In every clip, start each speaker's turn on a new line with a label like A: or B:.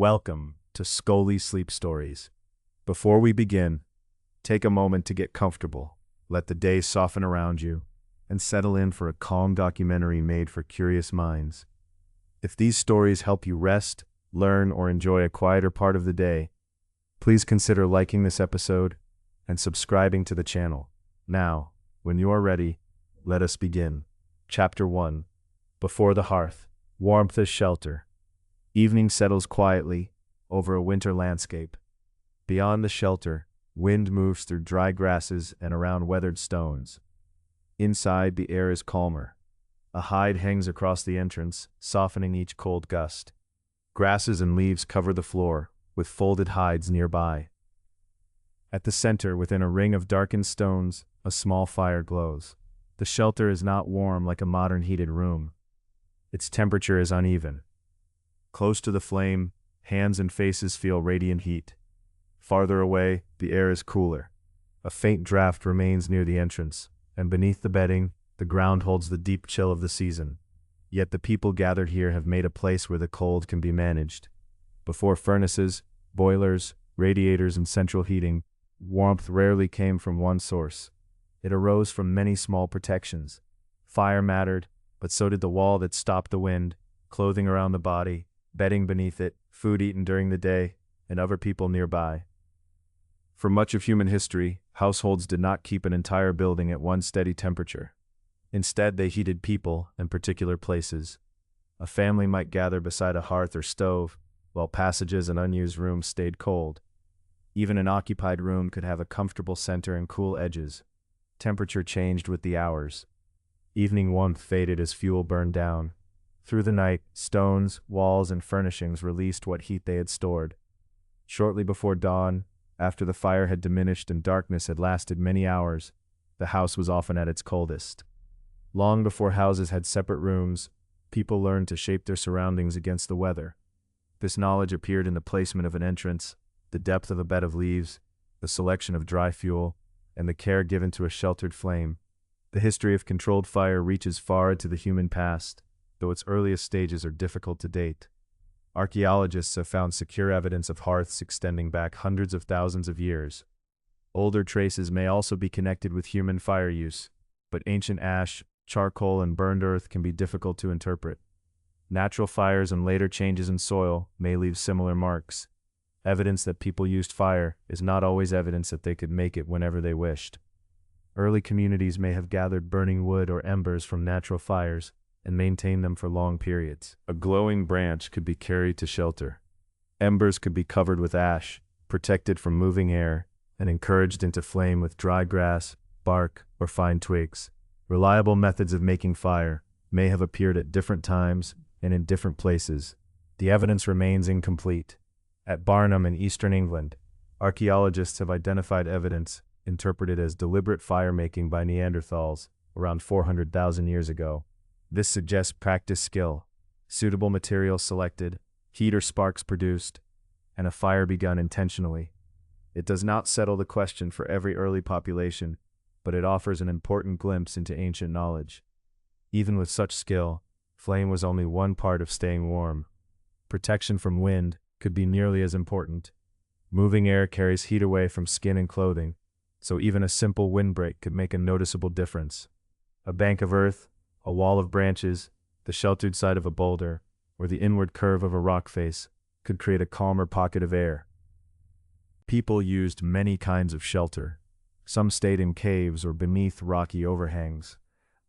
A: Welcome to Scoli Sleep Stories. Before we begin, take a moment to get comfortable, let the day soften around you, and settle in for a calm documentary made for curious minds. If these stories help you rest, learn, or enjoy a quieter part of the day, please consider liking this episode and subscribing to the channel. Now, when you are ready, let us begin. Chapter 1. Before the Hearth. Warmth as Shelter. Evening settles quietly over a winter landscape. Beyond the shelter, wind moves through dry grasses and around weathered stones. Inside, the air is calmer. A hide hangs across the entrance, softening each cold gust. Grasses and leaves cover the floor, with folded hides nearby. At the center, within a ring of darkened stones, a small fire glows. The shelter is not warm like a modern heated room. Its temperature is uneven. Close to the flame, hands and faces feel radiant heat. Farther away, the air is cooler. A faint draft remains near the entrance, and beneath the bedding, the ground holds the deep chill of the season. Yet the people gathered here have made a place where the cold can be managed. Before furnaces, boilers, radiators, and central heating, warmth rarely came from one source. It arose from many small protections. Fire mattered, but so did the wall that stopped the wind, clothing around the body, bedding beneath it, food eaten during the day, and other people nearby. For much of human history, households did not keep an entire building at one steady temperature. Instead, they heated people and particular places. A family might gather beside a hearth or stove, while passages and unused rooms stayed cold. Even an occupied room could have a comfortable center and cool edges. Temperature changed with the hours. Evening warmth faded as fuel burned down. Through the night, stones, walls, and furnishings released what heat they had stored. Shortly before dawn, after the fire had diminished and darkness had lasted many hours, the house was often at its coldest. Long before houses had separate rooms, people learned to shape their surroundings against the weather. This knowledge appeared in the placement of an entrance, the depth of a bed of leaves, the selection of dry fuel, and the care given to a sheltered flame. The history of controlled fire reaches far into the human past, though its earliest stages are difficult to date. Archaeologists have found secure evidence of hearths extending back hundreds of thousands of years. Older traces may also be connected with human fire use, but ancient ash, charcoal, and burned earth can be difficult to interpret. Natural fires and later changes in soil may leave similar marks. Evidence that people used fire is not always evidence that they could make it whenever they wished. Early communities may have gathered burning wood or embers from natural fires and maintained them for long periods. A glowing branch could be carried to shelter. Embers could be covered with ash, protected from moving air, and encouraged into flame with dry grass, bark, or fine twigs. Reliable methods of making fire may have appeared at different times and in different places. The evidence remains incomplete. At Barnum in eastern England, archaeologists have identified evidence interpreted as deliberate fire-making by Neanderthals around 400,000 years ago. This suggests practiced skill, suitable materials selected, heat or sparks produced, and a fire begun intentionally. It does not settle the question for every early population, but it offers an important glimpse into ancient knowledge. Even with such skill, flame was only one part of staying warm. Protection from wind could be nearly as important. Moving air carries heat away from skin and clothing, so even a simple windbreak could make a noticeable difference. A bank of earth, a wall of branches, the sheltered side of a boulder, or the inward curve of a rock face could create a calmer pocket of air. People used many kinds of shelter. Some stayed in caves or beneath rocky overhangs.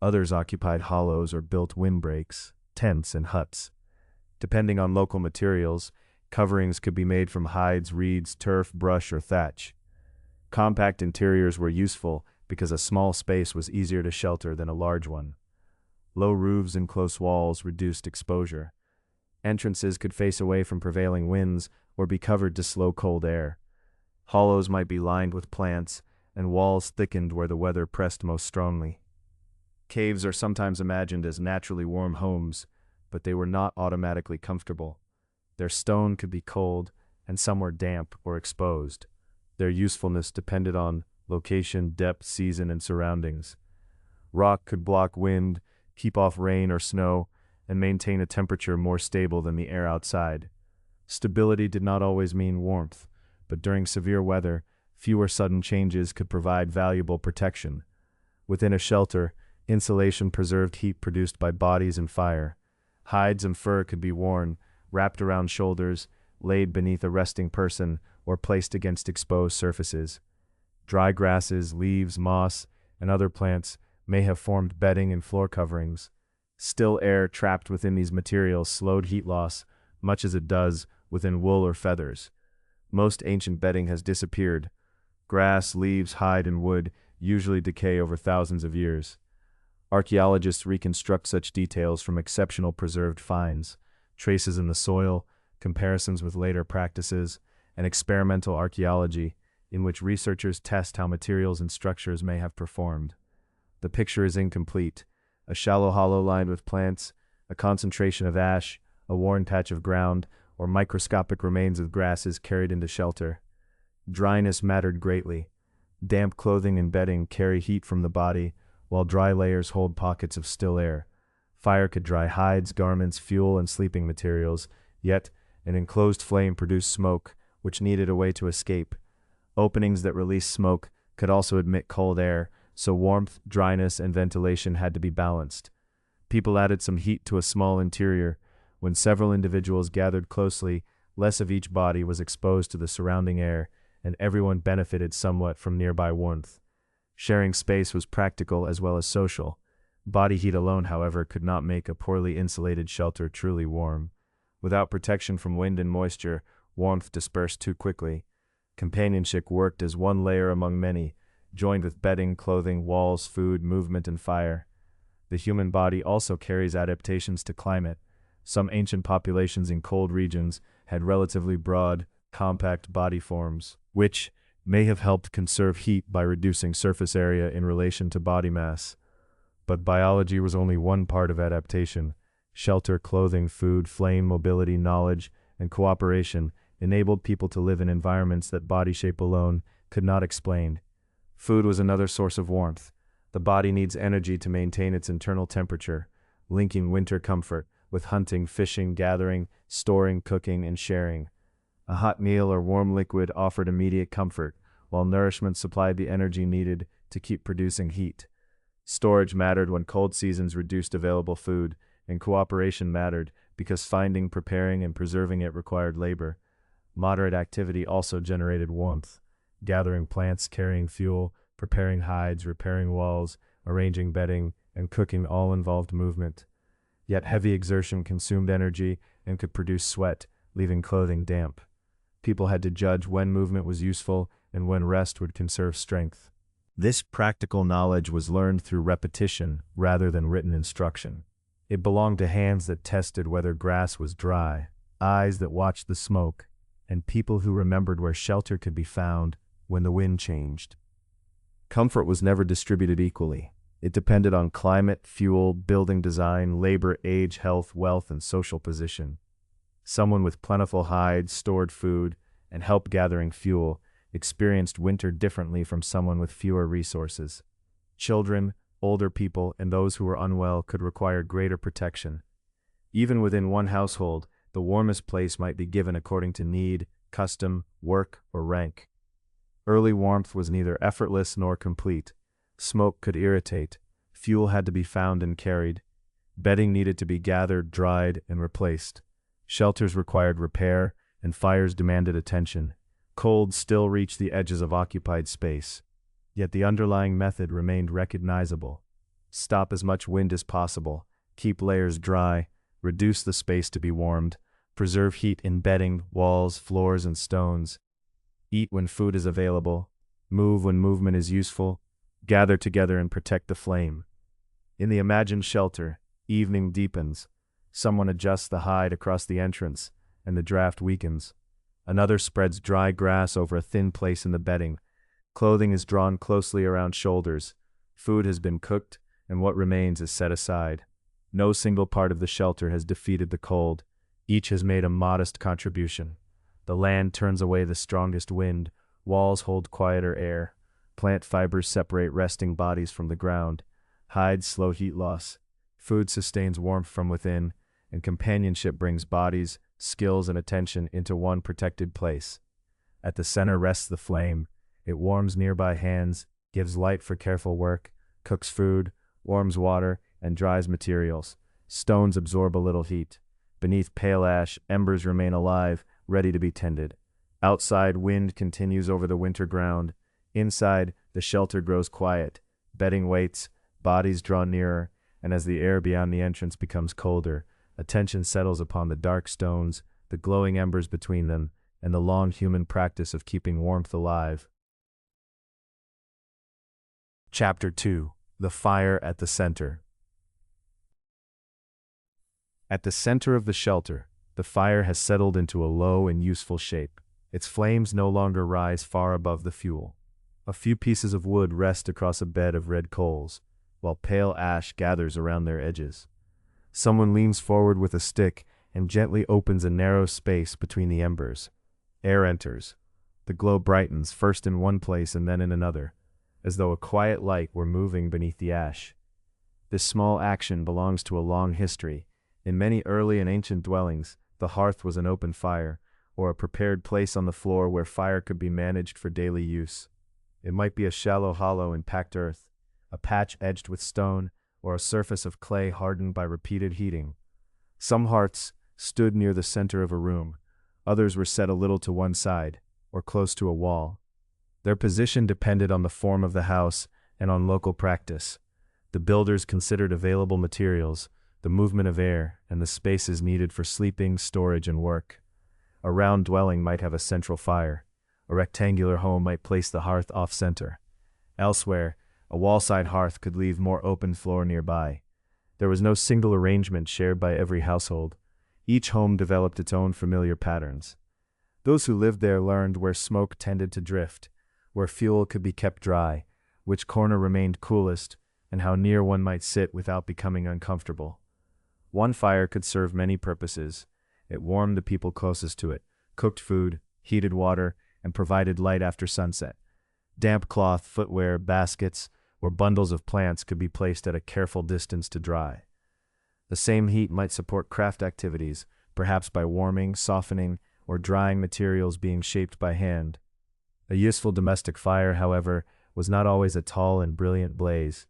A: Others occupied hollows or built windbreaks, tents, and huts. Depending on local materials, coverings could be made from hides, reeds, turf, brush, or thatch. Compact interiors were useful because a small space was easier to shelter than a large one. Low roofs and close walls reduced exposure. Entrances could face away from prevailing winds or be covered to slow cold air. Hollows might be lined with plants, and walls thickened where the weather pressed most strongly. Caves are sometimes imagined as naturally warm homes, but they were not automatically comfortable. Their stone could be cold, and some were damp or exposed. Their usefulness depended on location, depth, season, and surroundings. Rock could block wind, keep off rain or snow, and maintain a temperature more stable than the air outside. Stability did not always mean warmth, but during severe weather, fewer sudden changes could provide valuable protection. Within a shelter, insulation preserved heat produced by bodies and fire. Hides and fur could be worn, wrapped around shoulders, laid beneath a resting person, or placed against exposed surfaces. Dry grasses, leaves, moss, and other plants may have formed bedding and floor coverings. Still air trapped within these materials slowed heat loss, much as it does within wool or feathers. Most ancient bedding has disappeared. Grass, leaves, hide, and wood usually decay over thousands of years. Archaeologists reconstruct such details from exceptional preserved finds, traces in the soil, comparisons with later practices, and experimental archaeology, in which researchers test how materials and structures may have performed. The picture is incomplete. A shallow hollow lined with plants, a concentration of ash, a worn patch of ground, or microscopic remains of grasses carried into shelter. Dryness mattered greatly. Damp clothing and bedding carry heat from the body, while dry layers hold pockets of still air. Fire could dry hides, garments, fuel, and sleeping materials, yet an enclosed flame produced smoke, which needed a way to escape. Openings that released smoke could also admit cold air, so warmth, dryness, and ventilation had to be balanced. People added some heat to a small interior. When several individuals gathered closely, less of each body was exposed to the surrounding air, and everyone benefited somewhat from nearby warmth. Sharing space was practical as well as social. Body heat alone, however, could not make a poorly insulated shelter truly warm. Without protection from wind and moisture, warmth dispersed too quickly. Companionship worked as one layer among many, joined with bedding, clothing, walls, food, movement, and fire. The human body also carries adaptations to climate. Some ancient populations in cold regions had relatively broad, compact body forms, which may have helped conserve heat by reducing surface area in relation to body mass. But biology was only one part of adaptation. Shelter, clothing, food, flame, mobility, knowledge, and cooperation enabled people to live in environments that body shape alone could not explain. Food was another source of warmth. The body needs energy to maintain its internal temperature, linking winter comfort with hunting, fishing, gathering, storing, cooking, and sharing. A hot meal or warm liquid offered immediate comfort, while nourishment supplied the energy needed to keep producing heat. Storage mattered when cold seasons reduced available food, and cooperation mattered because finding, preparing, and preserving it required labor. Moderate activity also generated warmth. Gathering plants, carrying fuel, preparing hides, repairing walls, arranging bedding, and cooking all involved movement. Yet heavy exertion consumed energy and could produce sweat, leaving clothing damp. People had to judge when movement was useful and when rest would conserve strength. This practical knowledge was learned through repetition rather than written instruction. It belonged to hands that tested whether grass was dry, eyes that watched the smoke, and people who remembered where shelter could be found when the wind changed. Comfort was never distributed equally. It depended on climate, fuel, building design, labor, age, health, wealth, and social position. Someone with plentiful hides, stored food, and help gathering fuel experienced winter differently from someone with fewer resources. Children, older people, and those who were unwell could require greater protection. Even within one household, the warmest place might be given according to need, custom, work, or rank. Early warmth was neither effortless nor complete. Smoke could irritate. Fuel had to be found and carried. Bedding needed to be gathered, dried, and replaced. Shelters required repair, and fires demanded attention. Cold still reached the edges of occupied space. Yet the underlying method remained recognizable. Stop as much wind as possible, keep layers dry, reduce the space to be warmed, preserve heat in bedding, walls, floors, and stones. Eat when food is available, move when movement is useful, gather together and protect the flame. In the imagined shelter, evening deepens. Someone adjusts the hide across the entrance, and the draft weakens. Another spreads dry grass over a thin place in the bedding. Clothing is drawn closely around shoulders. Food has been cooked, and what remains is set aside. No single part of the shelter has defeated the cold. Each has made a modest contribution. The land turns away the strongest wind. Walls hold quieter air. Plant fibers separate resting bodies from the ground. Hides slow heat loss. Food sustains warmth from within, and companionship brings bodies, skills, and attention into one protected place. At the center rests the flame. It warms nearby hands, gives light for careful work, cooks food, warms water, and dries materials. Stones absorb a little heat. Beneath pale ash, embers remain alive, ready to be tended. Outside, wind continues over the winter ground. Inside, the shelter grows quiet. Bedding waits, bodies draw nearer, and as the air beyond the entrance becomes colder, attention settles upon the dark stones, the glowing embers between them, and the long human practice of keeping warmth alive. Chapter 2. The Fire at the Center. At the center of the shelter, the fire has settled into a low and useful shape. Its flames no longer rise far above the fuel. A few pieces of wood rest across a bed of red coals, while pale ash gathers around their edges. Someone leans forward with a stick and gently opens a narrow space between the embers. Air enters. The glow brightens, first in one place and then in another, as though a quiet light were moving beneath the ash. This small action belongs to a long history. In many early and ancient dwellings, the hearth was an open fire, or a prepared place on the floor where fire could be managed for daily use. It might be a shallow hollow in packed earth, a patch edged with stone, or a surface of clay hardened by repeated heating. Some hearths stood near the center of a room. Others were set a little to one side, or close to a wall. Their position depended on the form of the house and on local practice. The builders considered available materials, the movement of air, and the spaces needed for sleeping, storage, and work. A round dwelling might have a central fire. A rectangular home might place the hearth off-center. Elsewhere, a wall-side hearth could leave more open floor nearby. There was no single arrangement shared by every household. Each home developed its own familiar patterns. Those who lived there learned where smoke tended to drift, where fuel could be kept dry, which corner remained coolest, and how near one might sit without becoming uncomfortable. One fire could serve many purposes. It warmed the people closest to it, cooked food, heated water, and provided light after sunset. Damp cloth, footwear, baskets, or bundles of plants could be placed at a careful distance to dry. The same heat might support craft activities, perhaps by warming, softening, or drying materials being shaped by hand. A useful domestic fire, however, was not always a tall and brilliant blaze.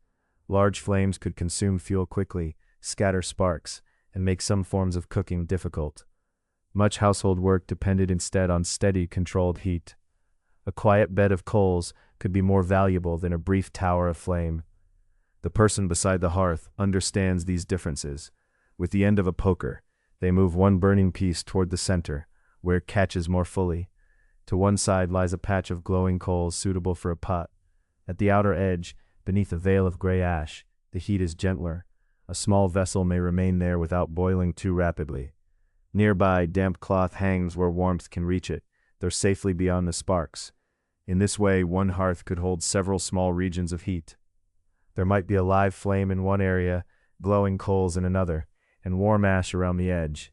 A: Large flames could consume fuel quickly, scatter sparks, and make some forms of cooking difficult. Much household work depended instead on steady, controlled heat. A quiet bed of coals could be more valuable than a brief tower of flame. The person beside the hearth understands these differences. With the end of a poker, they move one burning piece toward the center, where it catches more fully. To one side lies a patch of glowing coals suitable for a pot. At the outer edge, beneath a veil of gray ash, the heat is gentler. A small vessel may remain there without boiling too rapidly. Nearby, damp cloth hangs where warmth can reach it, though safely beyond the sparks. In this way, one hearth could hold several small regions of heat. There might be a live flame in one area, glowing coals in another, and warm ash around the edge.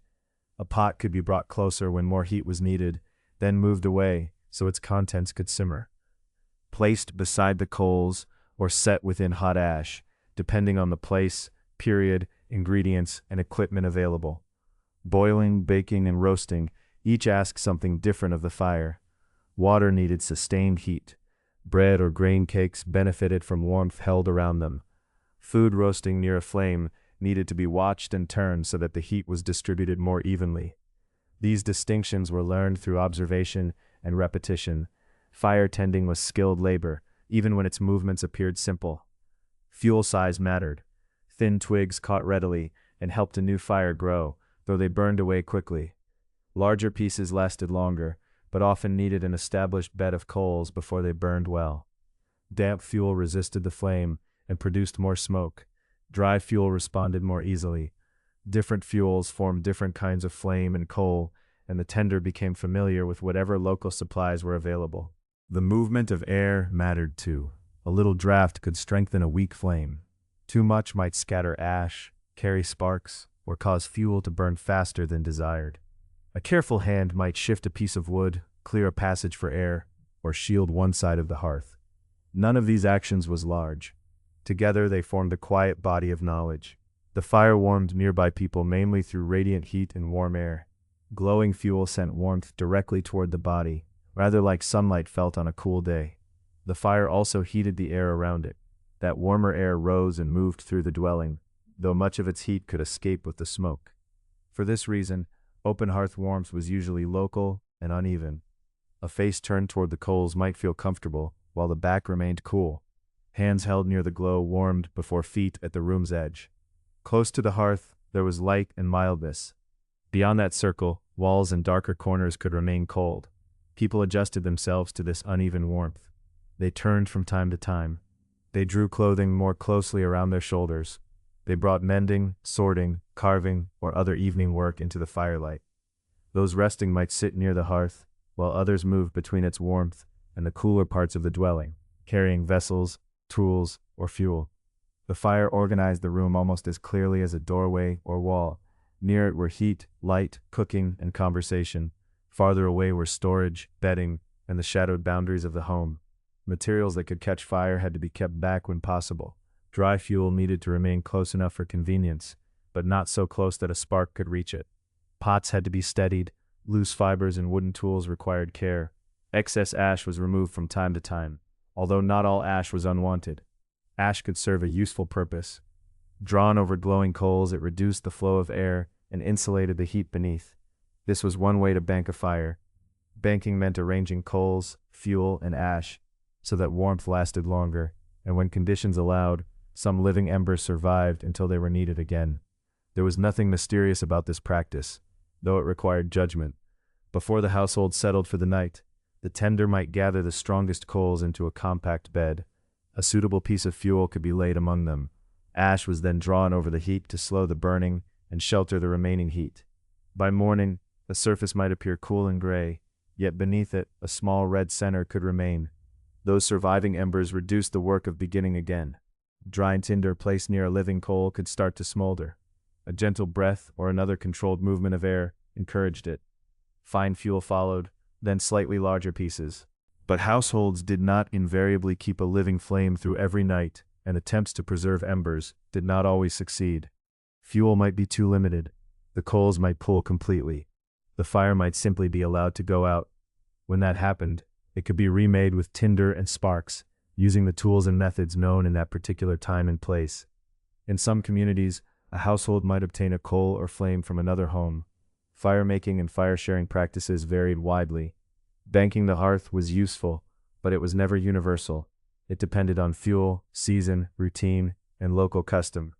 A: A pot could be brought closer when more heat was needed, then moved away so its contents could simmer. Placed beside the coals or set within hot ash, depending on the place, period, ingredients, and equipment available. Boiling, baking, and roasting each asked something different of the fire. Water needed sustained heat. Bread or grain cakes benefited from warmth held around them. Food roasting near a flame needed to be watched and turned so that the heat was distributed more evenly. These distinctions were learned through observation and repetition. Fire tending was skilled labor, even when its movements appeared simple. Fuel size mattered. Thin twigs caught readily and helped a new fire grow, though they burned away quickly. Larger pieces lasted longer, but often needed an established bed of coals before they burned well. Damp fuel resisted the flame and produced more smoke. Dry fuel responded more easily. Different fuels formed different kinds of flame and coal, and the tender became familiar with whatever local supplies were available. The movement of air mattered too. A little draft could strengthen a weak flame. Too much might scatter ash, carry sparks, or cause fuel to burn faster than desired. A careful hand might shift a piece of wood, clear a passage for air, or shield one side of the hearth. None of these actions was large. Together they formed a quiet body of knowledge. The fire warmed nearby people mainly through radiant heat and warm air. Glowing fuel sent warmth directly toward the body, rather like sunlight felt on a cool day. The fire also heated the air around it. That warmer air rose and moved through the dwelling, though much of its heat could escape with the smoke. For this reason, open hearth warmth was usually local and uneven. A face turned toward the coals might feel comfortable, while the back remained cool. Hands held near the glow warmed before feet at the room's edge. Close to the hearth, there was light and mildness. Beyond that circle, walls and darker corners could remain cold. People adjusted themselves to this uneven warmth. They turned from time to time. They drew clothing more closely around their shoulders. They brought mending, sorting, carving, or other evening work into the firelight. Those resting might sit near the hearth, while others moved between its warmth and the cooler parts of the dwelling, carrying vessels, tools, or fuel. The fire organized the room almost as clearly as a doorway or wall. Near it were heat, light, cooking, and conversation. Farther away were storage, bedding, and the shadowed boundaries of the home. Materials that could catch fire had to be kept back when possible. Dry fuel needed to remain close enough for convenience, but not so close that a spark could reach it. Pots had to be steadied. Loose fibers and wooden tools required care. Excess ash was removed from time to time, although not all ash was unwanted. Ash could serve a useful purpose. Drawn over glowing coals, it reduced the flow of air and insulated the heat beneath. This was one way to bank a fire. Banking meant arranging coals, fuel, and ash so that warmth lasted longer, and when conditions allowed, some living embers survived until they were needed again. There was nothing mysterious about this practice, though it required judgment. Before the household settled for the night, the tender might gather the strongest coals into a compact bed. A suitable piece of fuel could be laid among them. Ash was then drawn over the heap to slow the burning and shelter the remaining heat. By morning, the surface might appear cool and gray, yet beneath it, a small red center could remain. Those surviving embers reduced the work of beginning again. Dry tinder placed near a living coal could start to smolder. A gentle breath or another controlled movement of air encouraged it. Fine fuel followed, then slightly larger pieces. But households did not invariably keep a living flame through every night, and attempts to preserve embers did not always succeed. Fuel might be too limited. The coals might pull completely. The fire might simply be allowed to go out. When that happened, it could be remade with tinder and sparks, using the tools and methods known in that particular time and place. In some communities, a household might obtain a coal or flame from another home. Fire-making and fire-sharing practices varied widely. Banking the hearth was useful, but it was never universal. It depended on fuel, season, routine, and local custom.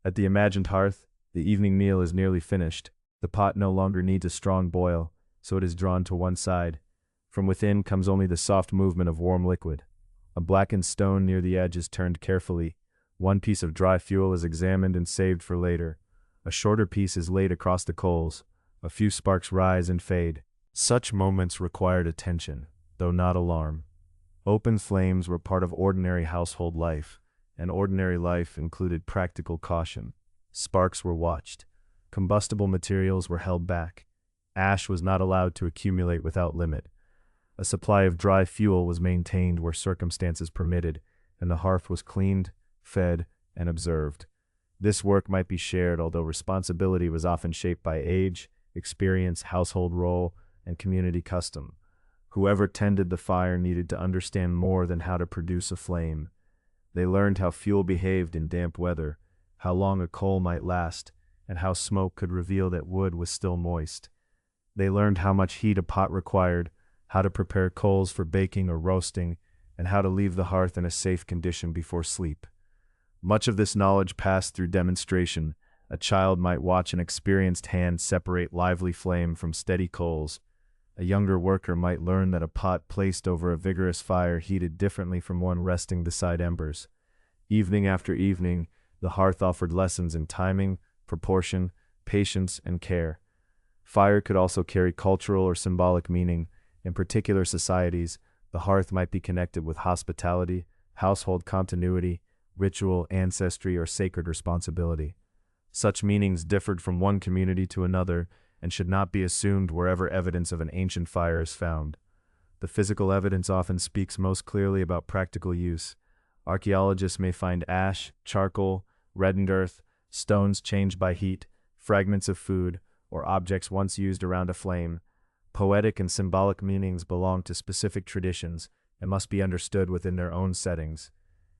A: At the imagined hearth, the evening meal is nearly finished. The pot no longer needs a strong boil, so it is drawn to one side. From within comes only the soft movement of warm liquid. A blackened stone near the edge is turned carefully. One piece of dry fuel is examined and saved for later. A shorter piece is laid across the coals. A few sparks rise and fade. Such moments required attention, though not alarm. Open flames were part of ordinary household life, and ordinary life included practical caution. Sparks were watched. Combustible materials were held back. Ash was not allowed to accumulate without limit. A supply of dry fuel was maintained where circumstances permitted, and the hearth was cleaned, fed, and observed. This work might be shared, although responsibility was often shaped by age, experience, household role, and community custom. Whoever tended the fire needed to understand more than how to produce a flame. They learned how fuel behaved in damp weather, how long a coal might last, and how smoke could reveal that wood was still moist. They learned how much heat a pot required, how to prepare coals for baking or roasting, and how to leave the hearth in a safe condition before sleep. Much of this knowledge passed through demonstration. A child might watch an experienced hand separate lively flame from steady coals. A younger worker might learn that a pot placed over a vigorous fire heated differently from one resting beside embers. Evening after evening, the hearth offered lessons in timing, proportion, patience, and care. Fire could also carry cultural or symbolic meaning. In particular societies, the hearth might be connected with hospitality, household continuity, ritual, ancestry, or sacred responsibility. Such meanings differed from one community to another and should not be assumed wherever evidence of an ancient fire is found. The physical evidence often speaks most clearly about practical use. Archaeologists may find ash, charcoal, reddened earth, stones changed by heat, fragments of food, or objects once used around a flame. Poetic and symbolic meanings belong to specific traditions and must be understood within their own settings.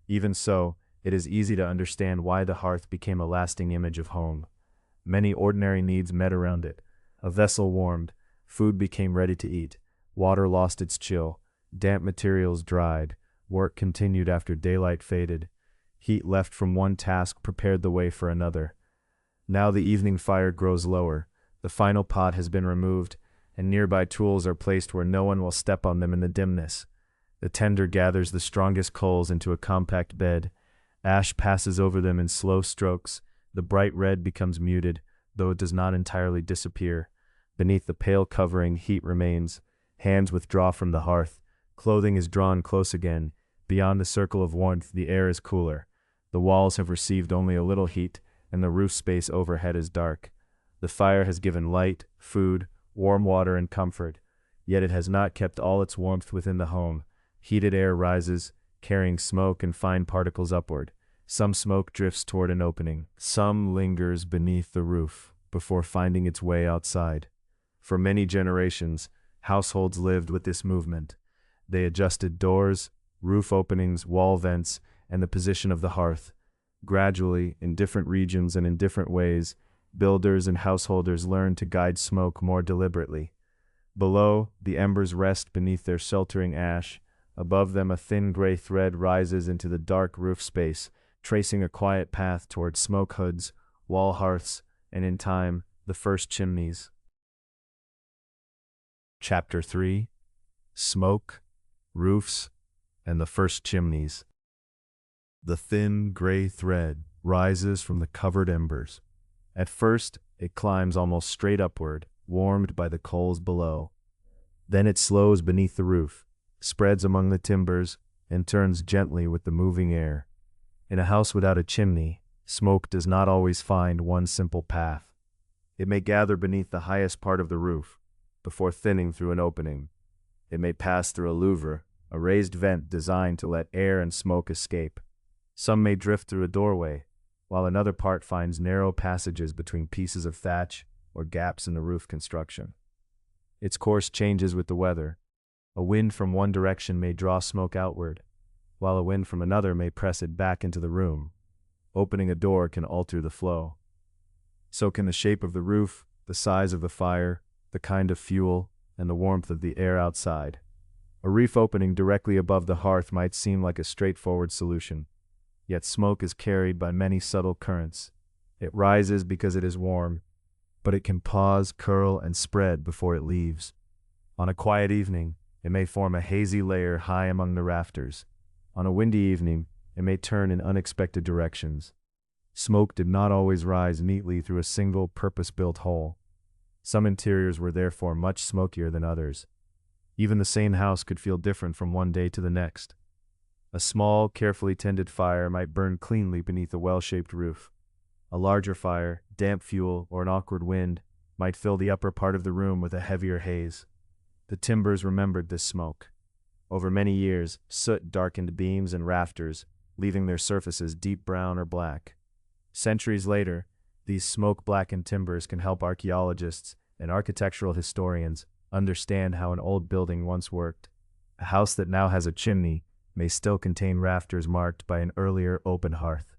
A: Even so, it is easy to understand why the hearth became a lasting image of home. Many ordinary needs met around it. A vessel warmed, food became ready to eat, water lost its chill, damp materials dried, work continued after daylight faded, heat left from one task prepared the way for another. Now the evening fire grows lower, the final pot has been removed, and nearby tools are placed where no one will step on them in the dimness. The tender gathers the strongest coals into a compact bed. Ash passes over them in slow strokes. The bright red becomes muted, though it does not entirely disappear. Beneath the pale covering, heat remains. Hands withdraw from the hearth. Clothing is drawn close again. Beyond the circle of warmth, the air is cooler. The walls have received only a little heat, and the roof space overhead is dark. The fire has given light, food, warm water, and comfort, yet it has not kept all its warmth within the home. Heated air rises, carrying smoke and fine particles upward. Some smoke drifts toward an opening. Some lingers beneath the roof before finding its way outside. For many generations, households lived with this movement. They adjusted doors, roof openings, wall vents, and the position of the hearth. Gradually, in different regions and in different ways, builders and householders learned to guide smoke more deliberately. Below, the embers rest beneath their sheltering ash. Above them, a thin gray thread rises into the dark roof space, tracing a quiet path toward smoke hoods, wall hearths, and in time, the first chimneys. Chapter 3: Smoke, Roofs, and the First Chimneys. The thin gray thread rises from the covered embers. At first, it climbs almost straight upward, warmed by the coals below. Then it slows beneath the roof, spreads among the timbers, and turns gently with the moving air. In a house without a chimney, smoke does not always find one simple path. It may gather beneath the highest part of the roof, before thinning through an opening. It may pass through a louver, a raised vent designed to let air and smoke escape. Some may drift through a doorway, while another part finds narrow passages between pieces of thatch or gaps in the roof construction. Its course changes with the weather. A wind from one direction may draw smoke outward, while a wind from another may press it back into the room. Opening a door can alter the flow. So can the shape of the roof, the size of the fire, the kind of fuel, and the warmth of the air outside. A reef opening directly above the hearth might seem like a straightforward solution, yet smoke is carried by many subtle currents. It rises because it is warm, but it can pause, curl, and spread before it leaves. On a quiet evening, it may form a hazy layer high among the rafters. On a windy evening, it may turn in unexpected directions. Smoke did not always rise neatly through a single purpose-built hole. Some interiors were therefore much smokier than others. Even the same house could feel different from one day to the next. A small, carefully tended fire might burn cleanly beneath a well-shaped roof. A larger fire, damp fuel, or an awkward wind might fill the upper part of the room with a heavier haze. The timbers remembered this smoke. Over many years, soot darkened beams and rafters, leaving their surfaces deep brown or black. Centuries later, these smoke-blackened timbers can help archaeologists and architectural historians understand how an old building once worked. A house that now has a chimney may still contain rafters marked by an earlier open hearth.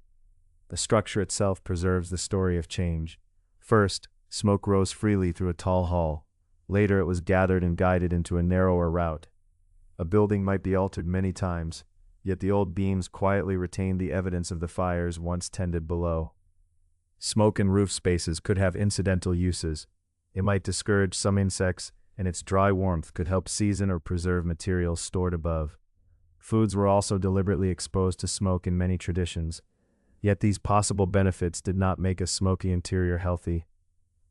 A: The structure itself preserves the story of change. First, smoke rose freely through a tall hall. Later, it was gathered and guided into a narrower route. A building might be altered many times, yet the old beams quietly retained the evidence of the fires once tended below. Smoke in roof spaces could have incidental uses. It might discourage some insects, and its dry warmth could help season or preserve materials stored above. Foods were also deliberately exposed to smoke in many traditions, yet these possible benefits did not make a smoky interior healthy.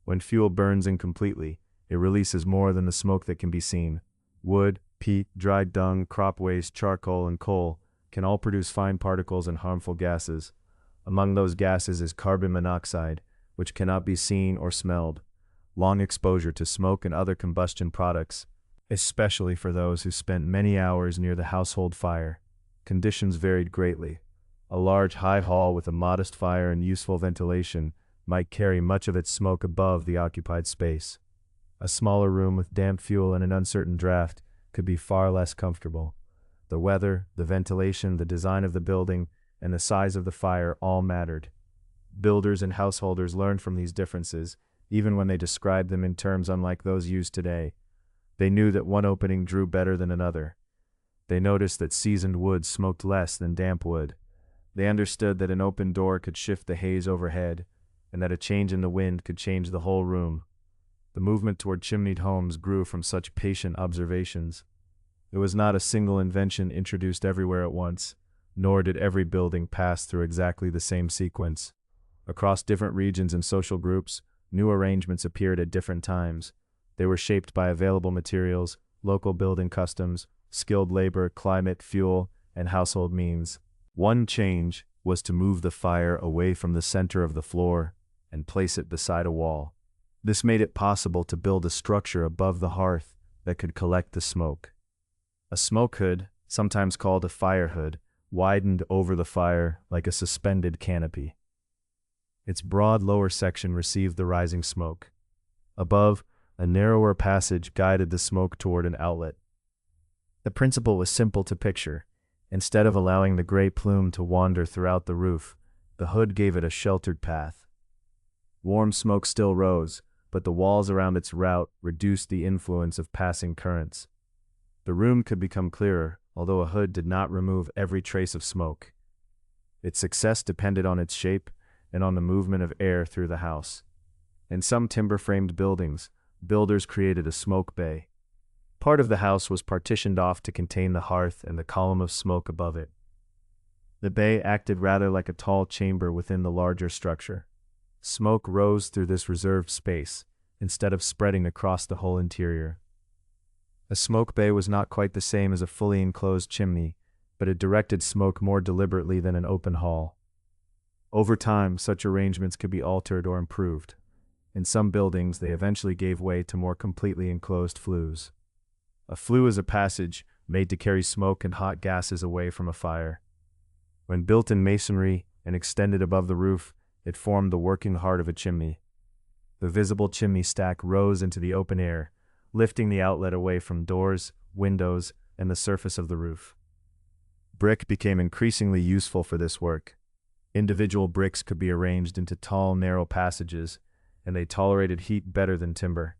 A: When fuel burns incompletely, it releases more than the smoke that can be seen. Wood, peat, dried dung, crop waste, charcoal, and coal can all produce fine particles and harmful gases. Among those gases is carbon monoxide, which cannot be seen or smelled. Long exposure to smoke and other combustion products, especially for those who spent many hours near the household fire. Conditions varied greatly. A large high hall with a modest fire and useful ventilation might carry much of its smoke above the occupied space. A smaller room with damp fuel and an uncertain draft could be far less comfortable. The weather, the ventilation, the design of the building, and the size of the fire all mattered. Builders and householders learned from these differences, even when they described them in terms unlike those used today. They knew that one opening drew better than another. They noticed that seasoned wood smoked less than damp wood. They understood that an open door could shift the haze overhead, and that a change in the wind could change the whole room. The movement toward chimneyed homes grew from such patient observations. It was not a single invention introduced everywhere at once, nor did every building pass through exactly the same sequence. Across different regions and social groups, new arrangements appeared at different times. They were shaped by available materials, local building customs, skilled labor, climate, fuel, and household means. One change was to move the fire away from the center of the floor and place it beside a wall. This made it possible to build a structure above the hearth that could collect the smoke. A smoke hood, sometimes called a fire hood, widened over the fire like a suspended canopy. Its broad lower section received the rising smoke. Above, a narrower passage guided the smoke toward an outlet. The principle was simple to picture. Instead of allowing the gray plume to wander throughout the roof, the hood gave it a sheltered path. Warm smoke still rose, but the walls around its route reduced the influence of passing currents. The room could become clearer, although a hood did not remove every trace of smoke. Its success depended on its shape and on the movement of air through the house. In some timber-framed buildings, builders created a smoke bay. Part of the house was partitioned off to contain the hearth and the column of smoke above it. The bay acted rather like a tall chamber within the larger structure. Smoke rose through this reserved space, instead of spreading across the whole interior. A smoke bay was not quite the same as a fully enclosed chimney, but it directed smoke more deliberately than an open hall. Over time, such arrangements could be altered or improved. In some buildings, they eventually gave way to more completely enclosed flues. A flue is a passage made to carry smoke and hot gases away from a fire. When built in masonry and extended above the roof, it formed the working heart of a chimney. The visible chimney stack rose into the open air, lifting the outlet away from doors, windows, and the surface of the roof. Brick became increasingly useful for this work. Individual bricks could be arranged into tall, narrow passages, and they tolerated heat better than timber.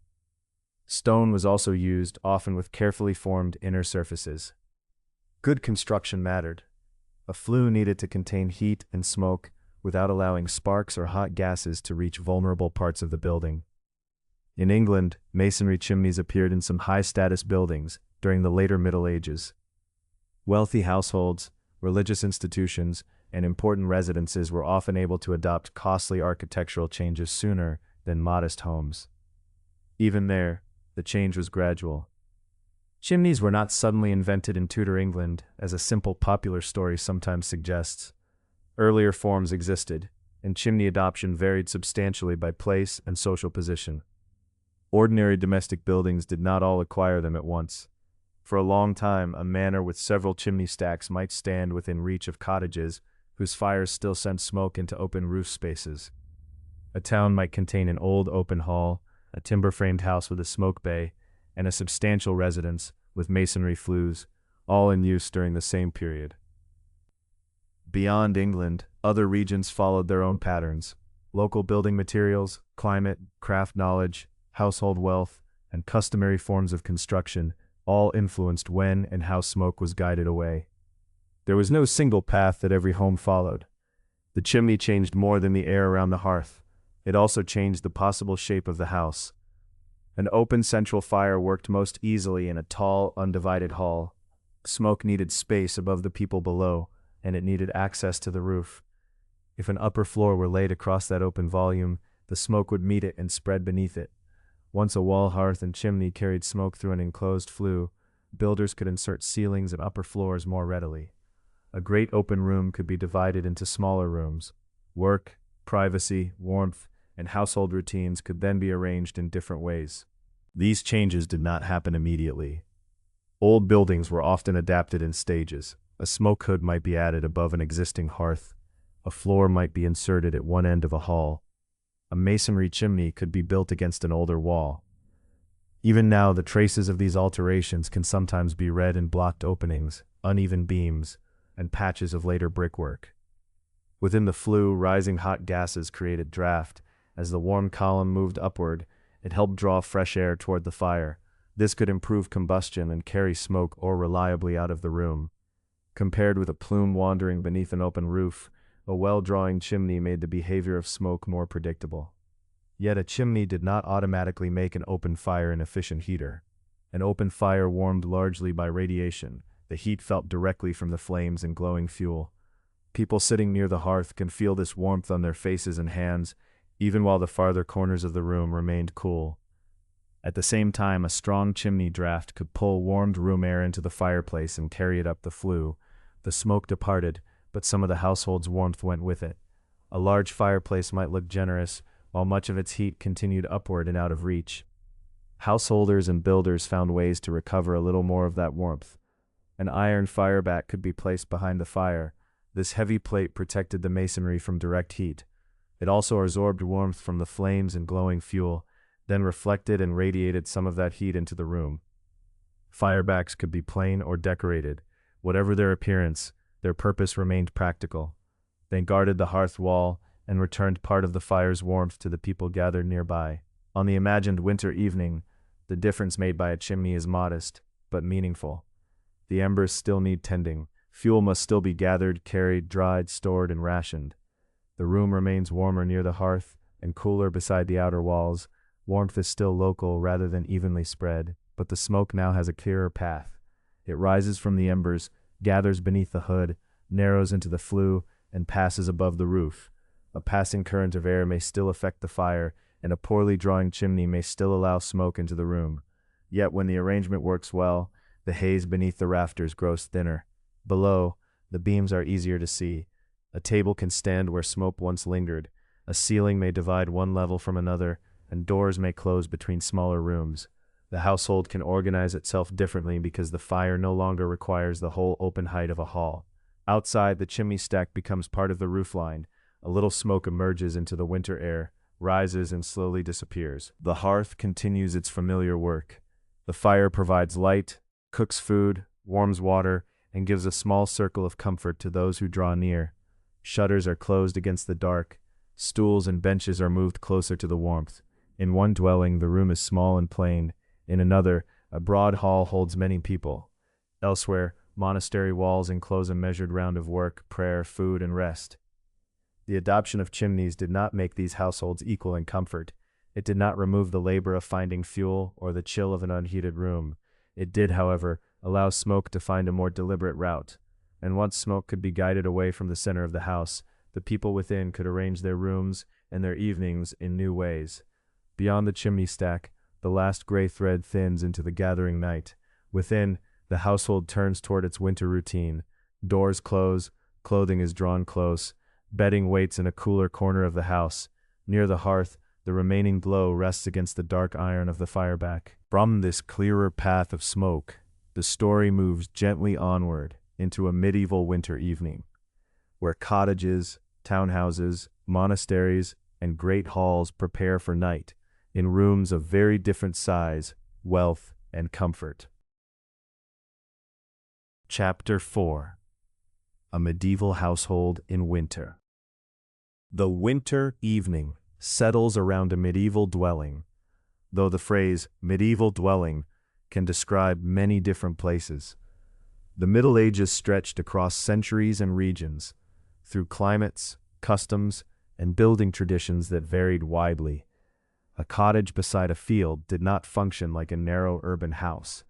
A: Stone was also used, often with carefully formed inner surfaces. Good construction mattered. A flue needed to contain heat and smoke without allowing sparks or hot gases to reach vulnerable parts of the building. In England, masonry chimneys appeared in some high-status buildings during the later Middle Ages. Wealthy households, religious institutions, and important residences were often able to adopt costly architectural changes sooner than modest homes. Even there, the change was gradual. Chimneys were not suddenly invented in Tudor England, as a simple popular story sometimes suggests. Earlier forms existed, and chimney adoption varied substantially by place and social position. Ordinary domestic buildings did not all acquire them at once. For a long time, a manor with several chimney stacks might stand within reach of cottages whose fires still sent smoke into open roof spaces. A town might contain an old open hall, a timber-framed house with a smoke bay, and a substantial residence with masonry flues, all in use during the same period. Beyond England, other regions followed their own patterns. Local building materials, climate, craft knowledge, household wealth, and customary forms of construction all influenced when and how smoke was guided away. There was no single path that every home followed. The chimney changed more than the air around the hearth. It also changed the possible shape of the house. An open central fire worked most easily in a tall, undivided hall. Smoke needed space above the people below, and it needed access to the roof. If an upper floor were laid across that open volume, the smoke would meet it and spread beneath it. Once a wall hearth and chimney carried smoke through an enclosed flue, builders could insert ceilings and upper floors more readily. A great open room could be divided into smaller rooms. Work, privacy, warmth, and household routines could then be arranged in different ways. These changes did not happen immediately. Old buildings were often adapted in stages. A smoke hood might be added above an existing hearth. A floor might be inserted at one end of a hall. a masonry chimney could be built against an older wall. Even now, the traces of these alterations can sometimes be read in blocked openings, uneven beams, and patches of later brickwork. Within the flue, rising hot gases created draft. As the warm column moved upward, it helped draw fresh air toward the fire. This could improve combustion and carry smoke more reliably out of the room. Compared with a plume wandering beneath an open roof, a well-drawing chimney made the behavior of smoke more predictable. Yet a chimney did not automatically make an open fire an efficient heater. An open fire warmed largely by radiation. The heat felt directly from the flames and glowing fuel. People sitting near the hearth can feel this warmth on their faces and hands, even while the farther corners of the room remained cool. At the same time, a strong chimney draft could pull warmed room air into the fireplace and carry it up the flue. The smoke departed, but some of the household's warmth went with it. A large fireplace might look generous, while much of its heat continued upward and out of reach. Householders and builders found ways to recover a little more of that warmth. An iron fireback could be placed behind the fire. This heavy plate protected the masonry from direct heat. It also absorbed warmth from the flames and glowing fuel, then reflected and radiated some of that heat into the room. Firebacks could be plain or decorated. Whatever their appearance, their purpose remained practical. They guarded the hearth wall and returned part of the fire's warmth to the people gathered nearby. On the imagined winter evening, the difference made by a chimney is modest, but meaningful. The embers still need tending. Fuel must still be gathered, carried, dried, stored, and rationed. The room remains warmer near the hearth and cooler beside the outer walls. Warmth is still local rather than evenly spread, but the smoke now has a clearer path. It rises from the embers, gathers beneath the hood, narrows into the flue, and passes above the roof. A passing current of air may still affect the fire, and a poorly drawing chimney may still allow smoke into the room. Yet when the arrangement works well, the haze beneath the rafters grows thinner. Below, the beams are easier to see. A table can stand where smoke once lingered. A ceiling may divide one level from another, and doors may close between smaller rooms. The household can organize itself differently because the fire no longer requires the whole open height of a hall. Outside, the chimney stack becomes part of the roofline. A little smoke emerges into the winter air, rises and slowly disappears. The hearth continues its familiar work. The fire provides light, cooks food, warms water, and gives a small circle of comfort to those who draw near. Shutters are closed against the dark. Stools and benches are moved closer to the warmth. In one dwelling, the room is small and plain. In another, a broad hall holds many people. Elsewhere, monastery walls enclose a measured round of work, prayer, food, and rest. The adoption of chimneys did not make these households equal in comfort. It did not remove the labor of finding fuel or the chill of an unheated room. It did, however, allow smoke to find a more deliberate route. And once smoke could be guided away from the center of the house, the people within could arrange their rooms and their evenings in new ways. Beyond the chimney stack, the last gray thread thins into the gathering night. Within, the household turns toward its winter routine. Doors close, clothing is drawn close, bedding waits in a cooler corner of the house. Near the hearth, the remaining glow rests against the dark iron of the fireback. From this clearer path of smoke, the story moves gently onward into a medieval winter evening, where cottages, townhouses, monasteries, and great halls prepare for night, in rooms of very different size, wealth, and comfort. Chapter 4. A Medieval Household in Winter. The winter evening settles around a medieval dwelling, though the phrase medieval dwelling can describe many different places. The Middle Ages stretched across centuries and regions, through climates, customs, and building traditions that varied widely. A cottage beside a field did not function like a narrow urban house.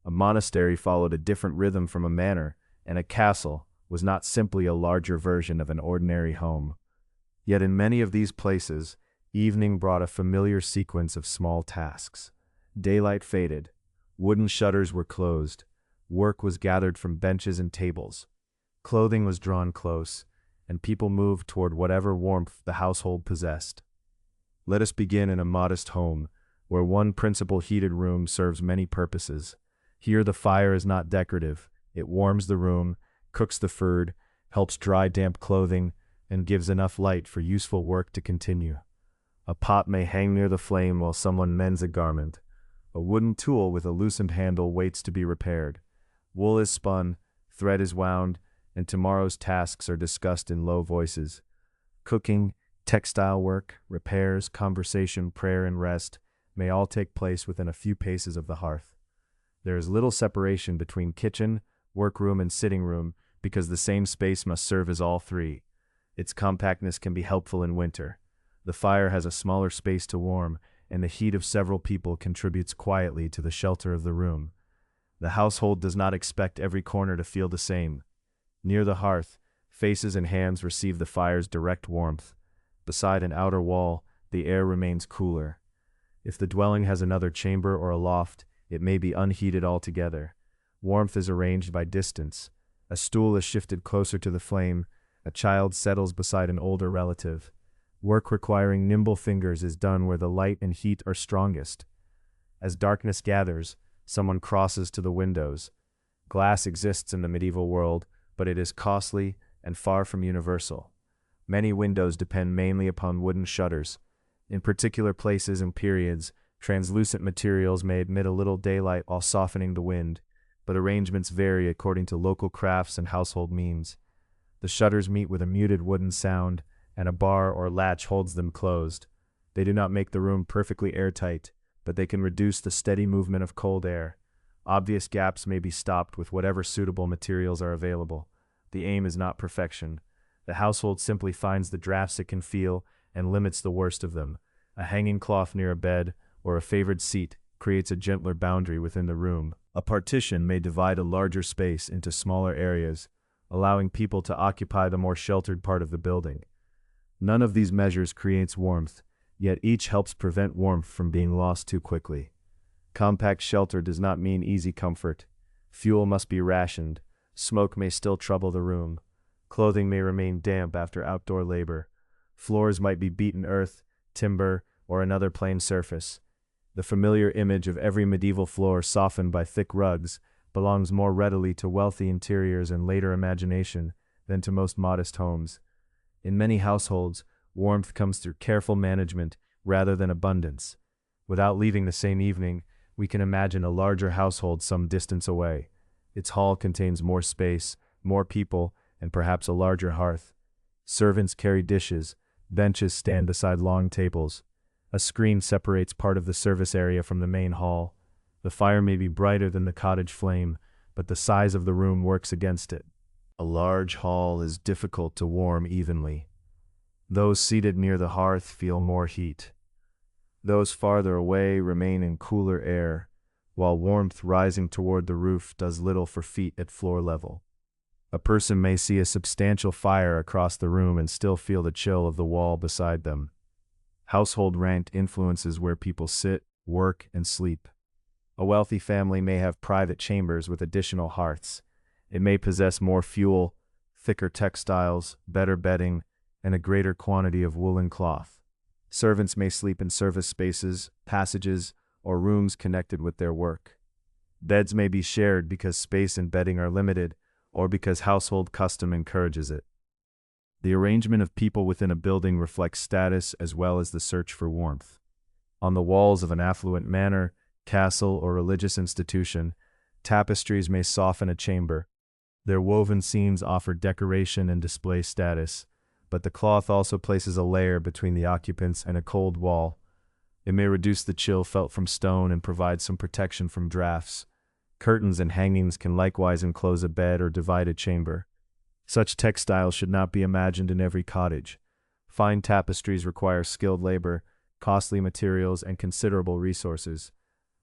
A: A monastery followed a different rhythm from a manor, and a castle was not simply a larger version of an ordinary home. Yet in many of these places, evening brought a familiar sequence of small tasks. Daylight faded, wooden shutters were closed, work was gathered from benches and tables, clothing was drawn close, and people moved toward whatever warmth the household possessed. Let us begin in a modest home, where one principal heated room serves many purposes. Here the fire is not decorative. It warms the room, cooks the food, helps dry damp clothing, and gives enough light for useful work to continue. A pot may hang near the flame while someone mends a garment. A wooden tool with a loosened handle waits to be repaired. Wool is spun, thread is wound, and tomorrow's tasks are discussed in low voices. Cooking, textile work, repairs, conversation, prayer, and rest may all take place within a few paces of the hearth. There is little separation between kitchen, workroom, and sitting room because the same space must serve as all three. Its compactness can be helpful in winter. The fire has a smaller space to warm, and the heat of several people contributes quietly to the shelter of the room. The household does not expect every corner to feel the same. Near the hearth, faces and hands receive the fire's direct warmth. Beside an outer wall, the air remains cooler. If the dwelling has another chamber or a loft, it may be unheated altogether. Warmth is arranged by distance. A stool is shifted closer to the flame. A child settles beside an older relative. Work requiring nimble fingers is done where the light and heat are strongest. As darkness gathers, someone crosses to the windows. Glass exists in the medieval world, but it is costly and far from universal. Many windows depend mainly upon wooden shutters. In particular places and periods, translucent materials may admit a little daylight while softening the wind, but arrangements vary according to local crafts and household means. The shutters meet with a muted wooden sound, and a bar or latch holds them closed. They do not make the room perfectly airtight, but they can reduce the steady movement of cold air. Obvious gaps may be stopped with whatever suitable materials are available. The aim is not perfection. The household simply finds the drafts it can feel and limits the worst of them. A hanging cloth near a bed or a favored seat creates a gentler boundary within the room. A partition may divide a larger space into smaller areas, allowing people to occupy the more sheltered part of the building. None of these measures creates warmth, yet each helps prevent warmth from being lost too quickly. Compact shelter does not mean easy comfort. Fuel must be rationed. Smoke may still trouble the room. Clothing may remain damp after outdoor labor. Floors might be beaten earth, timber, or another plain surface. The familiar image of every medieval floor softened by thick rugs belongs more readily to wealthy interiors and later imagination than to most modest homes. In many households, warmth comes through careful management rather than abundance. Without leaving the same evening, we can imagine a larger household some distance away. Its hall contains more space, more people, and perhaps a larger hearth. Servants carry dishes, benches stand beside long tables. A screen separates part of the service area from the main hall. The fire may be brighter than the cottage flame, but the size of the room works against it. A large hall is difficult to warm evenly. Those seated near the hearth feel more heat. Those farther away remain in cooler air, while warmth rising toward the roof does little for feet at floor level. A person may see a substantial fire across the room and still feel the chill of the wall beside them. Household rank influences where people sit, work, and sleep. A wealthy family may have private chambers with additional hearths. It may possess more fuel, thicker textiles, better bedding, and a greater quantity of woolen cloth. Servants may sleep in service spaces, passages, or rooms connected with their work. Beds may be shared because space and bedding are limited, or because household custom encourages it. The arrangement of people within a building reflects status as well as the search for warmth. On the walls of an affluent manor, castle, or religious institution, tapestries may soften a chamber. Their woven seams offer decoration and display status, but the cloth also places a layer between the occupants and a cold wall. It may reduce the chill felt from stone and provide some protection from drafts. Curtains and hangings can likewise enclose a bed or divide a chamber. Such textiles should not be imagined in every cottage. Fine tapestries require skilled labor, costly materials, and considerable resources.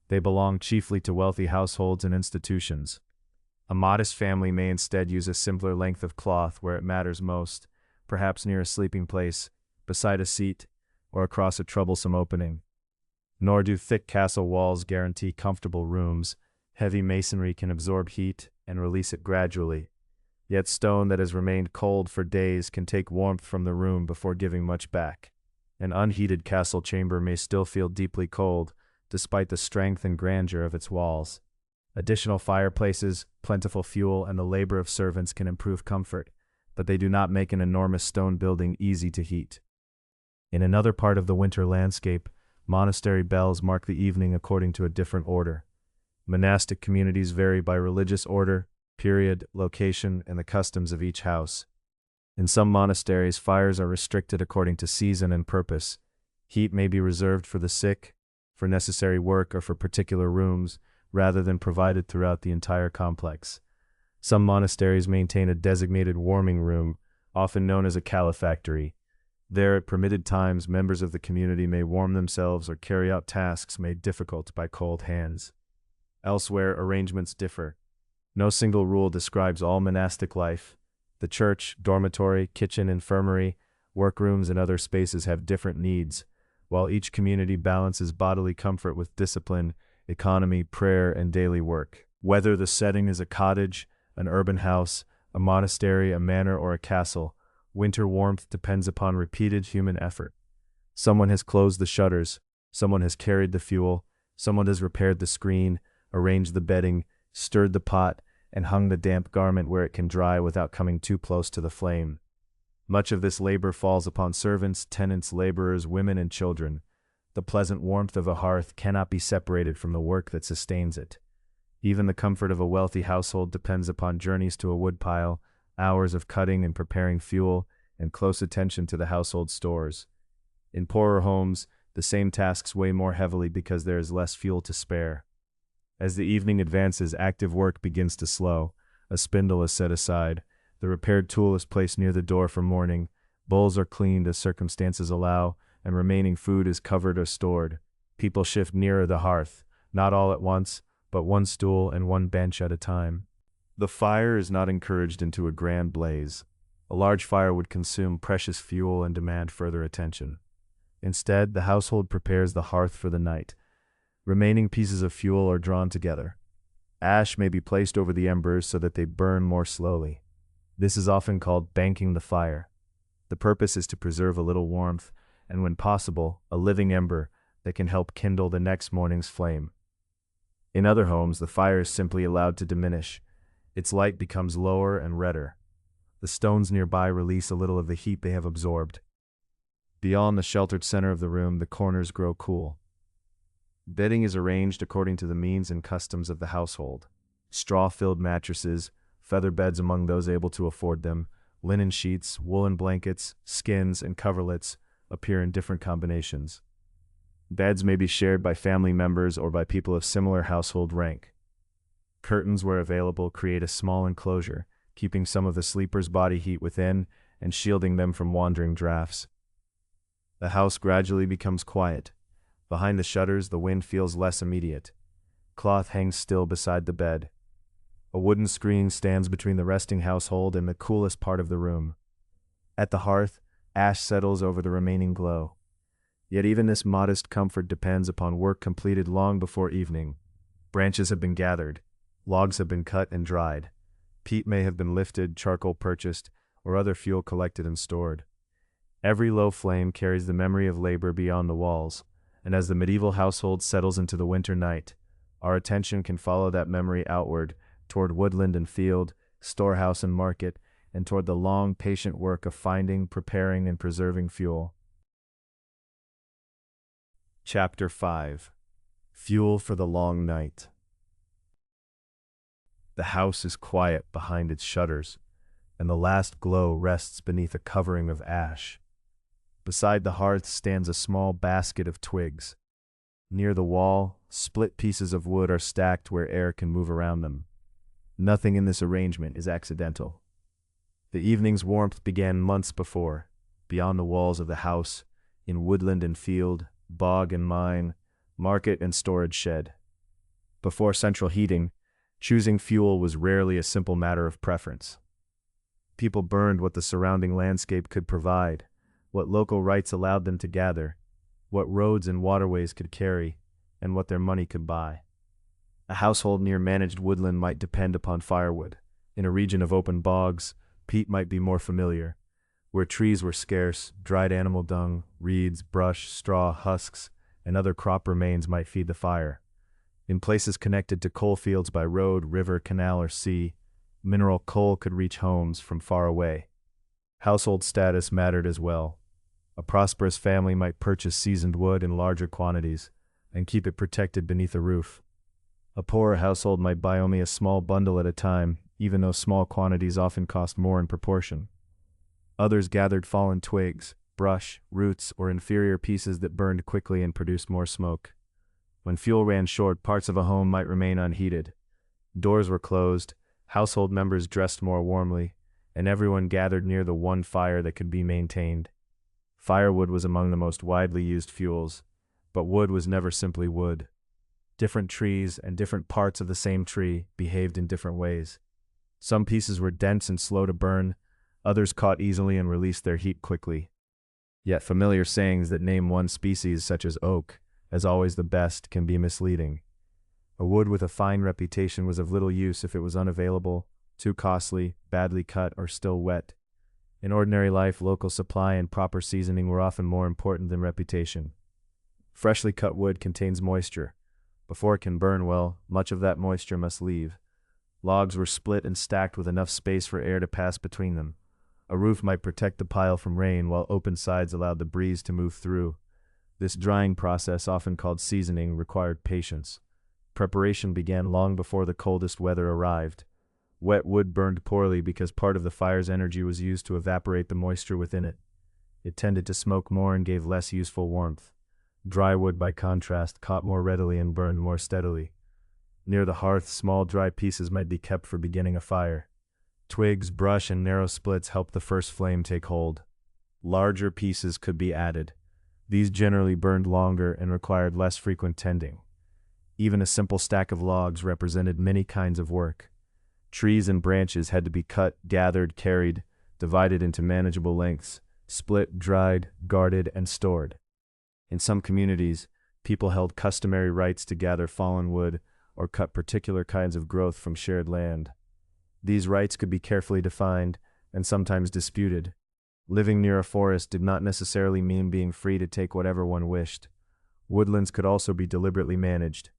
A: They belong chiefly to wealthy households and institutions. A modest family may instead use a simpler length of cloth where it matters most, perhaps near a sleeping place, beside a seat, or across a troublesome opening. Nor do thick castle walls guarantee comfortable rooms. Heavy masonry can absorb heat and release it gradually. Yet stone that has remained cold for days can take warmth from the room before giving much back. An unheated castle chamber may still feel deeply cold, despite the strength and grandeur of its walls. Additional fireplaces, plentiful fuel, and the labor of servants can improve comfort, but they do not make an enormous stone building easy to heat. In another part of the winter landscape, monastery bells mark the evening according to a different order. Monastic communities vary by religious order, period, location, and the customs of each house. In some monasteries, fires are restricted according to season and purpose. Heat may be reserved for the sick, for necessary work, or for particular rooms, rather than provided throughout the entire complex. Some monasteries maintain a designated warming room, often known as a calefactory. There, at permitted times, members of the community may warm themselves or carry out tasks made difficult by cold hands. Elsewhere, arrangements differ. No single rule describes all monastic life. The church, dormitory, kitchen, infirmary, workrooms, and other spaces have different needs, while each community balances bodily comfort with discipline, economy, prayer, and daily work. Whether the setting is a cottage, an urban house, a monastery, a manor, or a castle, winter warmth depends upon repeated human effort. Someone has closed the shutters, someone has carried the fuel, someone has repaired the screen, arranged the bedding, stirred the pot, and hung the damp garment where it can dry without coming too close to the flame. Much of this labor falls upon servants, tenants, laborers, women, and children. The pleasant warmth of a hearth cannot be separated from the work that sustains it. Even the comfort of a wealthy household depends upon journeys to a woodpile, hours of cutting and preparing fuel, and close attention to the household stores. In poorer homes, the same tasks weigh more heavily because there is less fuel to spare. As the evening advances, active work begins to slow. A spindle is set aside. The repaired tool is placed near the door for morning. Bowls are cleaned as circumstances allow, and remaining food is covered or stored. People shift nearer the hearth, not all at once, but one stool and one bench at a time. The fire is not encouraged into a grand blaze. A large fire would consume precious fuel and demand further attention. Instead, the household prepares the hearth for the night. Remaining pieces of fuel are drawn together. Ash may be placed over the embers so that they burn more slowly. This is often called banking the fire. The purpose is to preserve a little warmth, and when possible, a living ember that can help kindle the next morning's flame. In other homes, the fire is simply allowed to diminish. Its light becomes lower and redder. The stones nearby release a little of the heat they have absorbed. Beyond the sheltered center of the room, the corners grow cool. Bedding is arranged according to the means and customs of the household. Straw-filled mattresses, feather beds among those able to afford them, linen sheets, woolen blankets, skins, and coverlets appear in different combinations. Beds may be shared by family members or by people of similar household rank. Curtains, where available, create a small enclosure, keeping some of the sleeper's body heat within and shielding them from wandering drafts. The house gradually becomes quiet. Behind the shutters, the wind feels less immediate. Cloth hangs still beside the bed. A wooden screen stands between the resting household and the coolest part of the room. At the hearth, ash settles over the remaining glow. Yet even this modest comfort depends upon work completed long before evening. Branches have been gathered, logs have been cut and dried. Peat may have been lifted, charcoal purchased, or other fuel collected and stored. Every low flame carries the memory of labor beyond the walls, and as the medieval household settles into the winter night, our attention can follow that memory outward, toward woodland and field, storehouse and market, and toward the long, patient work of finding, preparing, and preserving fuel. Chapter 5. Fuel for the Long Night. The house is quiet behind its shutters, and the last glow rests beneath a covering of ash. Beside the hearth stands a small basket of twigs. Near the wall, split pieces of wood are stacked where air can move around them. Nothing in this arrangement is accidental. The evening's warmth began months before, beyond the walls of the house, in woodland and field, bog and mine, market and storage shed. Before central heating, choosing fuel was rarely a simple matter of preference. People burned what the surrounding landscape could provide, what local rights allowed them to gather, what roads and waterways could carry, and what their money could buy. A household near managed woodland might depend upon firewood. In a region of open bogs, peat might be more familiar. Where trees were scarce, dried animal dung, reeds, brush, straw, husks, and other crop remains might feed the fire. In places connected to coal fields by road, river, canal, or sea, mineral coal could reach homes from far away. Household status mattered as well. A prosperous family might purchase seasoned wood in larger quantities and keep it protected beneath a roof. A poorer household might buy only a small bundle at a time, even though small quantities often cost more in proportion. Others gathered fallen twigs, brush, roots, or inferior pieces that burned quickly and produced more smoke. When fuel ran short, parts of a home might remain unheated. Doors were closed, household members dressed more warmly, and everyone gathered near the one fire that could be maintained. Firewood was among the most widely used fuels, but wood was never simply wood. Different trees and different parts of the same tree behaved in different ways. Some pieces were dense and slow to burn, others caught easily and released their heat quickly. Yet familiar sayings that name one species, such as oak, as always the best, can be misleading. A wood with a fine reputation was of little use if it was unavailable, too costly, badly cut, or still wet. In ordinary life, local supply and proper seasoning were often more important than reputation. Freshly cut wood contains moisture. Before it can burn well, much of that moisture must leave. Logs were split and stacked with enough space for air to pass between them. A roof might protect the pile from rain, while open sides allowed the breeze to move through. This drying process, often called seasoning, required patience. Preparation began long before the coldest weather arrived. Wet wood burned poorly because part of the fire's energy was used to evaporate the moisture within it. It tended to smoke more and gave less useful warmth. Dry wood, by contrast, caught more readily and burned more steadily. Near the hearth, small dry pieces might be kept for beginning a fire. Twigs, brush, and narrow splits helped the first flame take hold. Larger pieces could be added. These generally burned longer and required less frequent tending. Even a simple stack of logs represented many kinds of work. Trees and branches had to be cut, gathered, carried, divided into manageable lengths, split, dried, guarded, and stored. In some communities, people held customary rights to gather fallen wood or cut particular kinds of growth from shared land. These rights could be carefully defined and sometimes disputed. Living near a forest did not necessarily mean being free to take whatever one wished. Woodlands could also be deliberately managed.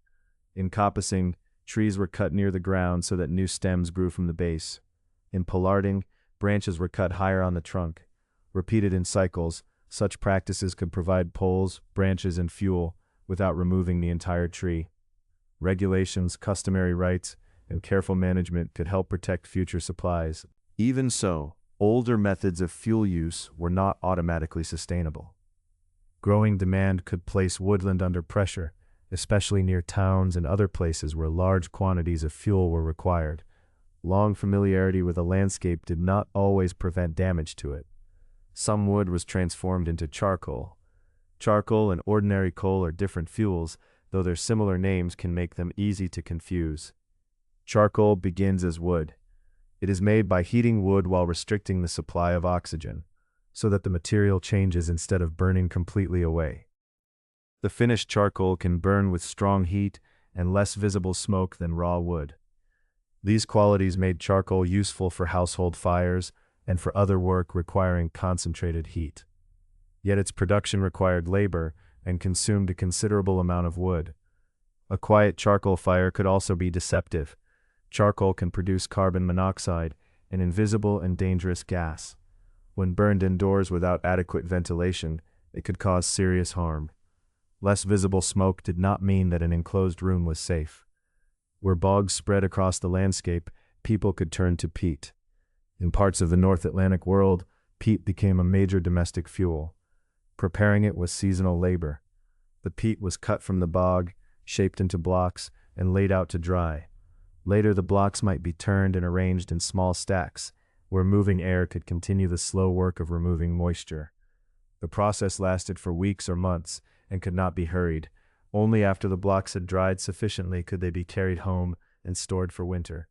A: In coppicing, trees were cut near the ground so that new stems grew from the base. In pollarding, branches were cut higher on the trunk. Repeated in cycles, such practices could provide poles, branches, and fuel without removing the entire tree. Regulations, customary rights, and careful management could help protect future supplies. Even so, older methods of fuel use were not automatically sustainable. Growing demand could place woodland under pressure, especially near towns and other places where large quantities of fuel were required. Long familiarity with a landscape did not always prevent damage to it. Some wood was transformed into charcoal. Charcoal and ordinary coal are different fuels, though their similar names can make them easy to confuse. Charcoal begins as wood. It is made by heating wood while restricting the supply of oxygen, so that the material changes instead of burning completely away. The finished charcoal can burn with strong heat and less visible smoke than raw wood. These qualities made charcoal useful for household fires and for other work requiring concentrated heat. Yet its production required labor and consumed a considerable amount of wood. A quiet charcoal fire could also be deceptive. Charcoal can produce carbon monoxide, an invisible and dangerous gas. When burned indoors without adequate ventilation, it could cause serious harm. Less visible smoke did not mean that an enclosed room was safe. Where bogs spread across the landscape, people could turn to peat. In parts of the North Atlantic world, peat became a major domestic fuel. Preparing it was seasonal labor. The peat was cut from the bog, shaped into blocks, and laid out to dry. Later, the blocks might be turned and arranged in small stacks, where moving air could continue the slow work of removing moisture. The process lasted for weeks or months and could not be hurried. Only after the blocks had dried sufficiently could they be carried home and stored for winter.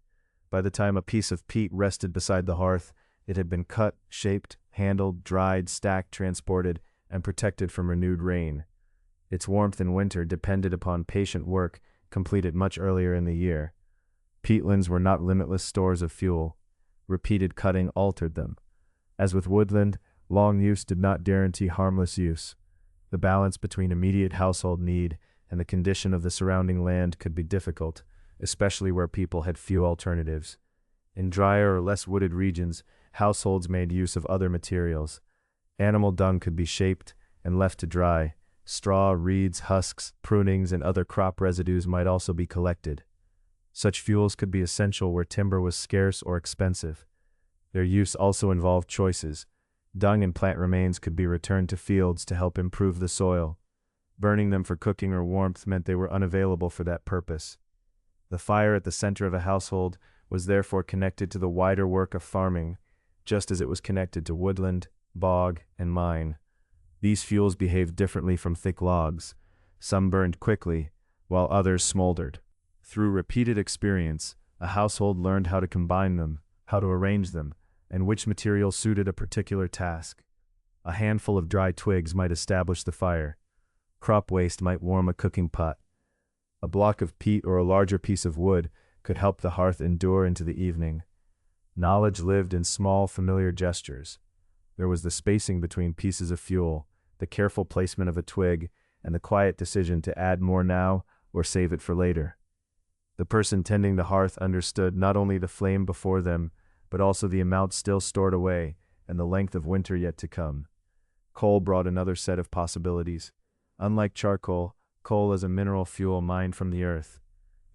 A: By the time a piece of peat rested beside the hearth, it had been cut, shaped, handled, dried, stacked, transported, and protected from renewed rain. Its warmth in winter depended upon patient work completed much earlier in the year. Peatlands were not limitless stores of fuel. Repeated cutting altered them. As with woodland, long use did not guarantee harmless use. The balance between immediate household need and the condition of the surrounding land could be difficult, especially where people had few alternatives. In drier or less wooded regions, households made use of other materials. Animal dung could be shaped and left to dry. Straw, reeds, husks, prunings, and other crop residues might also be collected. Such fuels could be essential where timber was scarce or expensive. Their use also involved choices. Dung and plant remains could be returned to fields to help improve the soil. Burning them for cooking or warmth meant they were unavailable for that purpose. The fire at the center of a household was therefore connected to the wider work of farming, just as it was connected to woodland, bog, and mine. These fuels behaved differently from thick logs. Some burned quickly, while others smoldered. Through repeated experience, a household learned how to combine them, how to arrange them, and which material suited a particular task. A handful of dry twigs might establish the fire. Crop waste might warm a cooking pot. A block of peat or a larger piece of wood could help the hearth endure into the evening. Knowledge lived in small, familiar gestures. There was the spacing between pieces of fuel, the careful placement of a twig, and the quiet decision to add more now or save it for later. The person tending the hearth understood not only the flame before them, but also the amount still stored away and the length of winter yet to come. Coal brought another set of possibilities. Unlike charcoal, coal is a mineral fuel mined from the earth.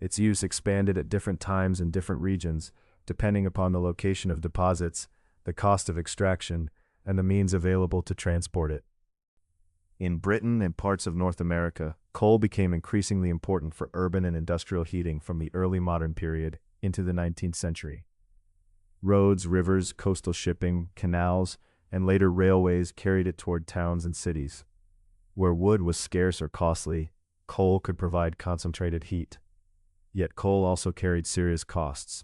A: Its use expanded at different times in different regions, depending upon the location of deposits, the cost of extraction, and the means available to transport it. In Britain and parts of North America, coal became increasingly important for urban and industrial heating from the early modern period into the 19th century. Roads, rivers, coastal shipping, canals, and later railways carried it toward towns and cities. Where wood was scarce or costly, coal could provide concentrated heat. Yet coal also carried serious costs.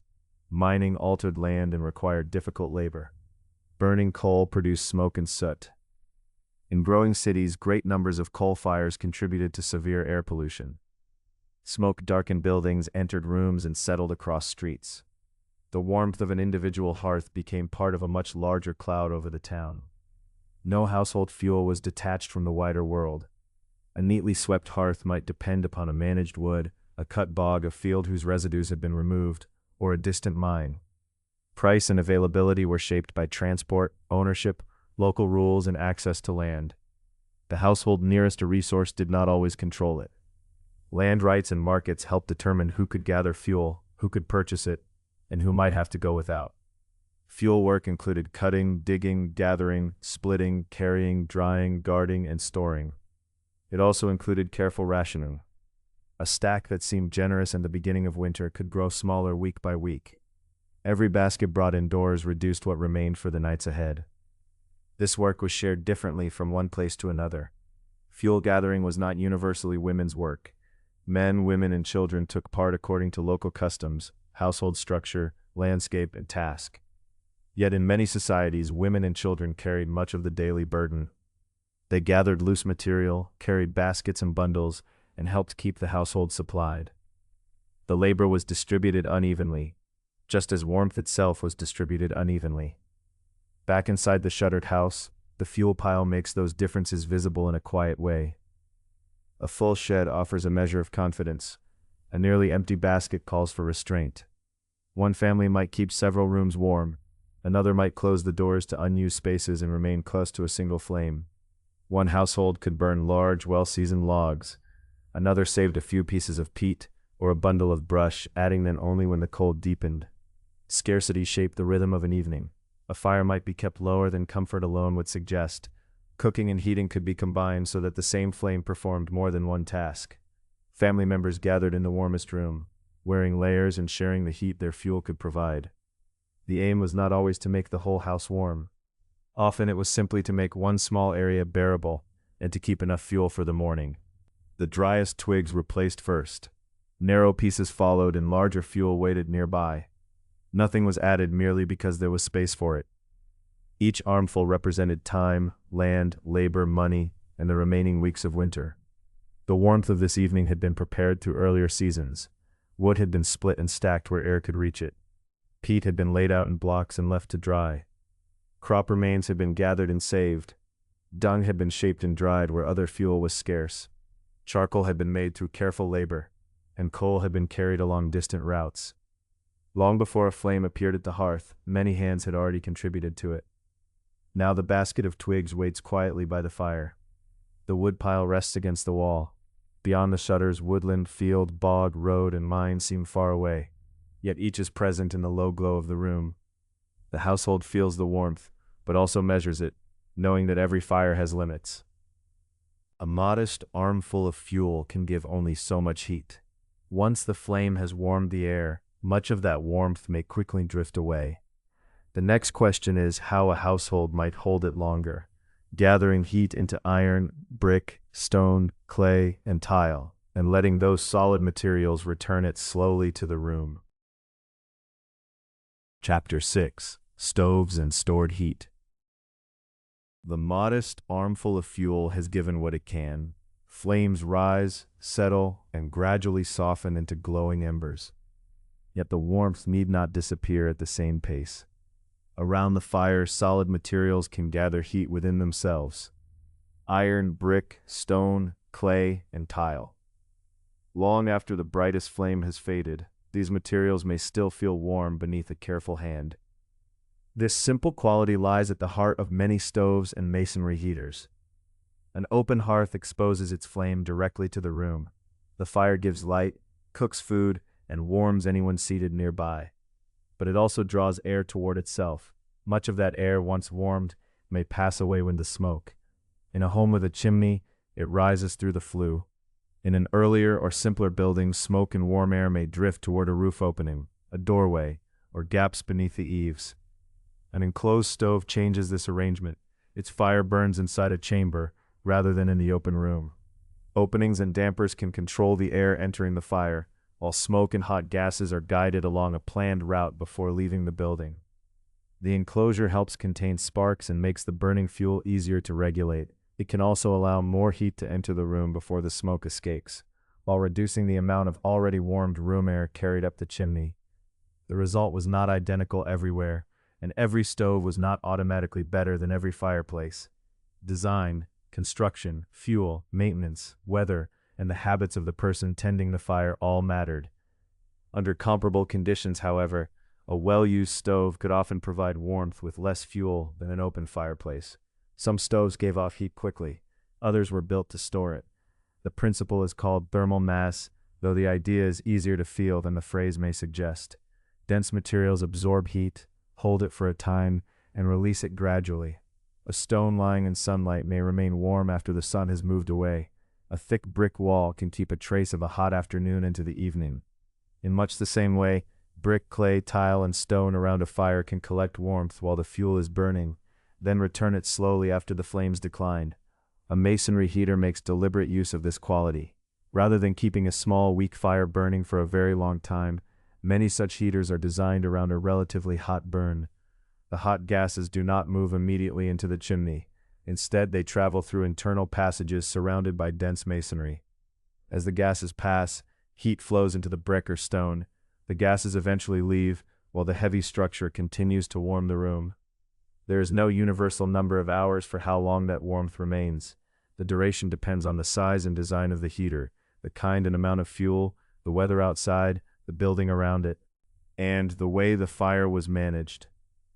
A: Mining altered land and required difficult labor. Burning coal produced smoke and soot. In growing cities, great numbers of coal fires contributed to severe air pollution. Smoke darkened buildings, entered rooms, and settled across streets. The warmth of an individual hearth became part of a much larger cloud over the town. No household fuel was detached from the wider world. A neatly swept hearth might depend upon a managed wood, a cut bog, a field whose residues had been removed, or a distant mine. Price and availability were shaped by transport, ownership, local rules, and access to land. The household nearest a resource did not always control it. Land rights and markets helped determine who could gather fuel, who could purchase it, and who might have to go without. Fuel work included cutting, digging, gathering, splitting, carrying, drying, guarding, and storing. It also included careful rationing. A stack that seemed generous in the beginning of winter could grow smaller week by week. Every basket brought indoors reduced what remained for the nights ahead. This work was shared differently from one place to another. Fuel gathering was not universally women's work. Men, women, and children took part according to local customs, household structure, landscape, and task. Yet in many societies, women and children carried much of the daily burden. They gathered loose material, carried baskets and bundles, and helped keep the household supplied. The labor was distributed unevenly, just as warmth itself was distributed unevenly. Back inside the shuttered house, the fuel pile makes those differences visible in a quiet way. A full shed offers a measure of confidence. A nearly empty basket calls for restraint. One family might keep several rooms warm. Another might close the doors to unused spaces and remain close to a single flame. One household could burn large, well-seasoned logs. Another saved a few pieces of peat or a bundle of brush, adding them only when the cold deepened. Scarcity shaped the rhythm of an evening. A fire might be kept lower than comfort alone would suggest. Cooking and heating could be combined so that the same flame performed more than one task. Family members gathered in the warmest room, wearing layers and sharing the heat their fuel could provide. The aim was not always to make the whole house warm. Often it was simply to make one small area bearable and to keep enough fuel for the morning. The driest twigs were placed first. Narrow pieces followed and larger fuel waited nearby. Nothing was added merely because there was space for it. Each armful represented time, land, labor, money, and the remaining weeks of winter. The warmth of this evening had been prepared through earlier seasons. Wood had been split and stacked where air could reach it. Peat had been laid out in blocks and left to dry. Crop remains had been gathered and saved. Dung had been shaped and dried where other fuel was scarce. Charcoal had been made through careful labor, and coal had been carried along distant routes. Long before a flame appeared at the hearth, many hands had already contributed to it. Now the basket of twigs waits quietly by the fire. The woodpile rests against the wall. Beyond the shutters, woodland, field, bog, road, and mine seem far away, yet each is present in the low glow of the room. The household feels the warmth, but also measures it, knowing that every fire has limits. A modest armful of fuel can give only so much heat. Once the flame has warmed the air, much of that warmth may quickly drift away. The next question is how a household might hold it longer, gathering heat into iron, brick, stone, clay, and tile, and letting those solid materials return it slowly to the room. Chapter 6: Stoves and Stored Heat. The modest armful of fuel has given what it can. Flames rise, settle, and gradually soften into glowing embers. Yet the warmth need not disappear at the same pace. Around the fire, solid materials can gather heat within themselves. Iron, brick, stone, clay, and tile. Long after the brightest flame has faded, these materials may still feel warm beneath a careful hand. This simple quality lies at the heart of many stoves and masonry heaters. An open hearth exposes its flame directly to the room. The fire gives light, cooks food, and warms anyone seated nearby. But it also draws air toward itself. Much of that air, once warmed, may pass away with the smoke. In a home with a chimney, it rises through the flue. In an earlier or simpler building, smoke and warm air may drift toward a roof opening, a doorway, or gaps beneath the eaves. An enclosed stove changes this arrangement. Its fire burns inside a chamber, rather than in the open room. Openings and dampers can control the air entering the fire, while smoke and hot gases are guided along a planned route before leaving the building. The enclosure helps contain sparks and makes the burning fuel easier to regulate. It can also allow more heat to enter the room before the smoke escapes, while reducing the amount of already warmed room air carried up the chimney. The result was not identical everywhere, and every stove was not automatically better than every fireplace. Design, construction, fuel, maintenance, weather, and the habits of the person tending the fire all mattered. Under comparable conditions, however, a well-used stove could often provide warmth with less fuel than an open fireplace. Some stoves gave off heat quickly, others were built to store it. The principle is called thermal mass, though the idea is easier to feel than the phrase may suggest. Dense materials absorb heat, hold it for a time, and release it gradually. A stone lying in sunlight may remain warm after the sun has moved away. A thick brick wall can keep a trace of a hot afternoon into the evening. In much the same way, brick, clay, tile, and stone around a fire can collect warmth while the fuel is burning, then return it slowly after the flames decline. A masonry heater makes deliberate use of this quality. Rather than keeping a small, weak fire burning for a very long time, many such heaters are designed around a relatively hot burn. The hot gases do not move immediately into the chimney. Instead, they travel through internal passages surrounded by dense masonry. As the gases pass, heat flows into the brick or stone. The gases eventually leave, while the heavy structure continues to warm the room. There is no universal number of hours for how long that warmth remains. The duration depends on the size and design of the heater, the kind and amount of fuel, the weather outside, the building around it, and the way the fire was managed.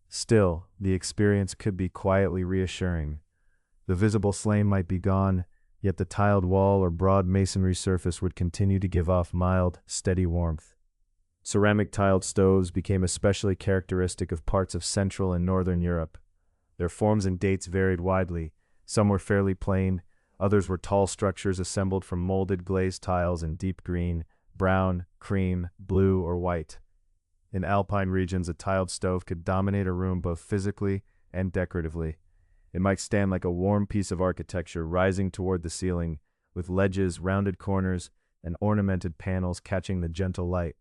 A: Still, the experience could be quietly reassuring. The visible flame might be gone, yet the tiled wall or broad masonry surface would continue to give off mild, steady warmth. Ceramic tiled stoves became especially characteristic of parts of Central and Northern Europe. Their forms and dates varied widely. Some were fairly plain, others were tall structures assembled from molded glazed tiles in deep green, brown, cream, blue, or white. In alpine regions, a tiled stove could dominate a room both physically and decoratively. It might stand like a warm piece of architecture rising toward the ceiling, with ledges, rounded corners, and ornamented panels catching the gentle light.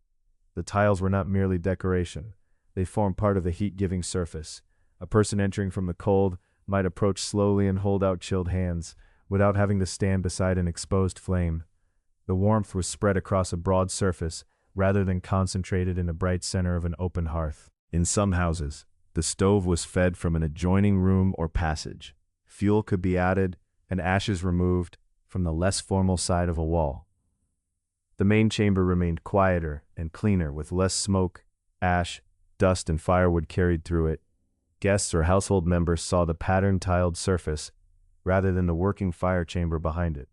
A: The tiles were not merely decoration. They formed part of the heat-giving surface. A person entering from the cold might approach slowly and hold out chilled hands, without having to stand beside an exposed flame. The warmth was spread across a broad surface, rather than concentrated in the bright center of an open hearth. In some houses, the stove was fed from an adjoining room or passage. Fuel could be added, and ashes removed from the less formal side of a wall. The main chamber remained quieter and cleaner, with less smoke, ash, dust, and firewood carried through it. Guests or household members saw the patterned tiled surface rather than the working fire chamber behind it.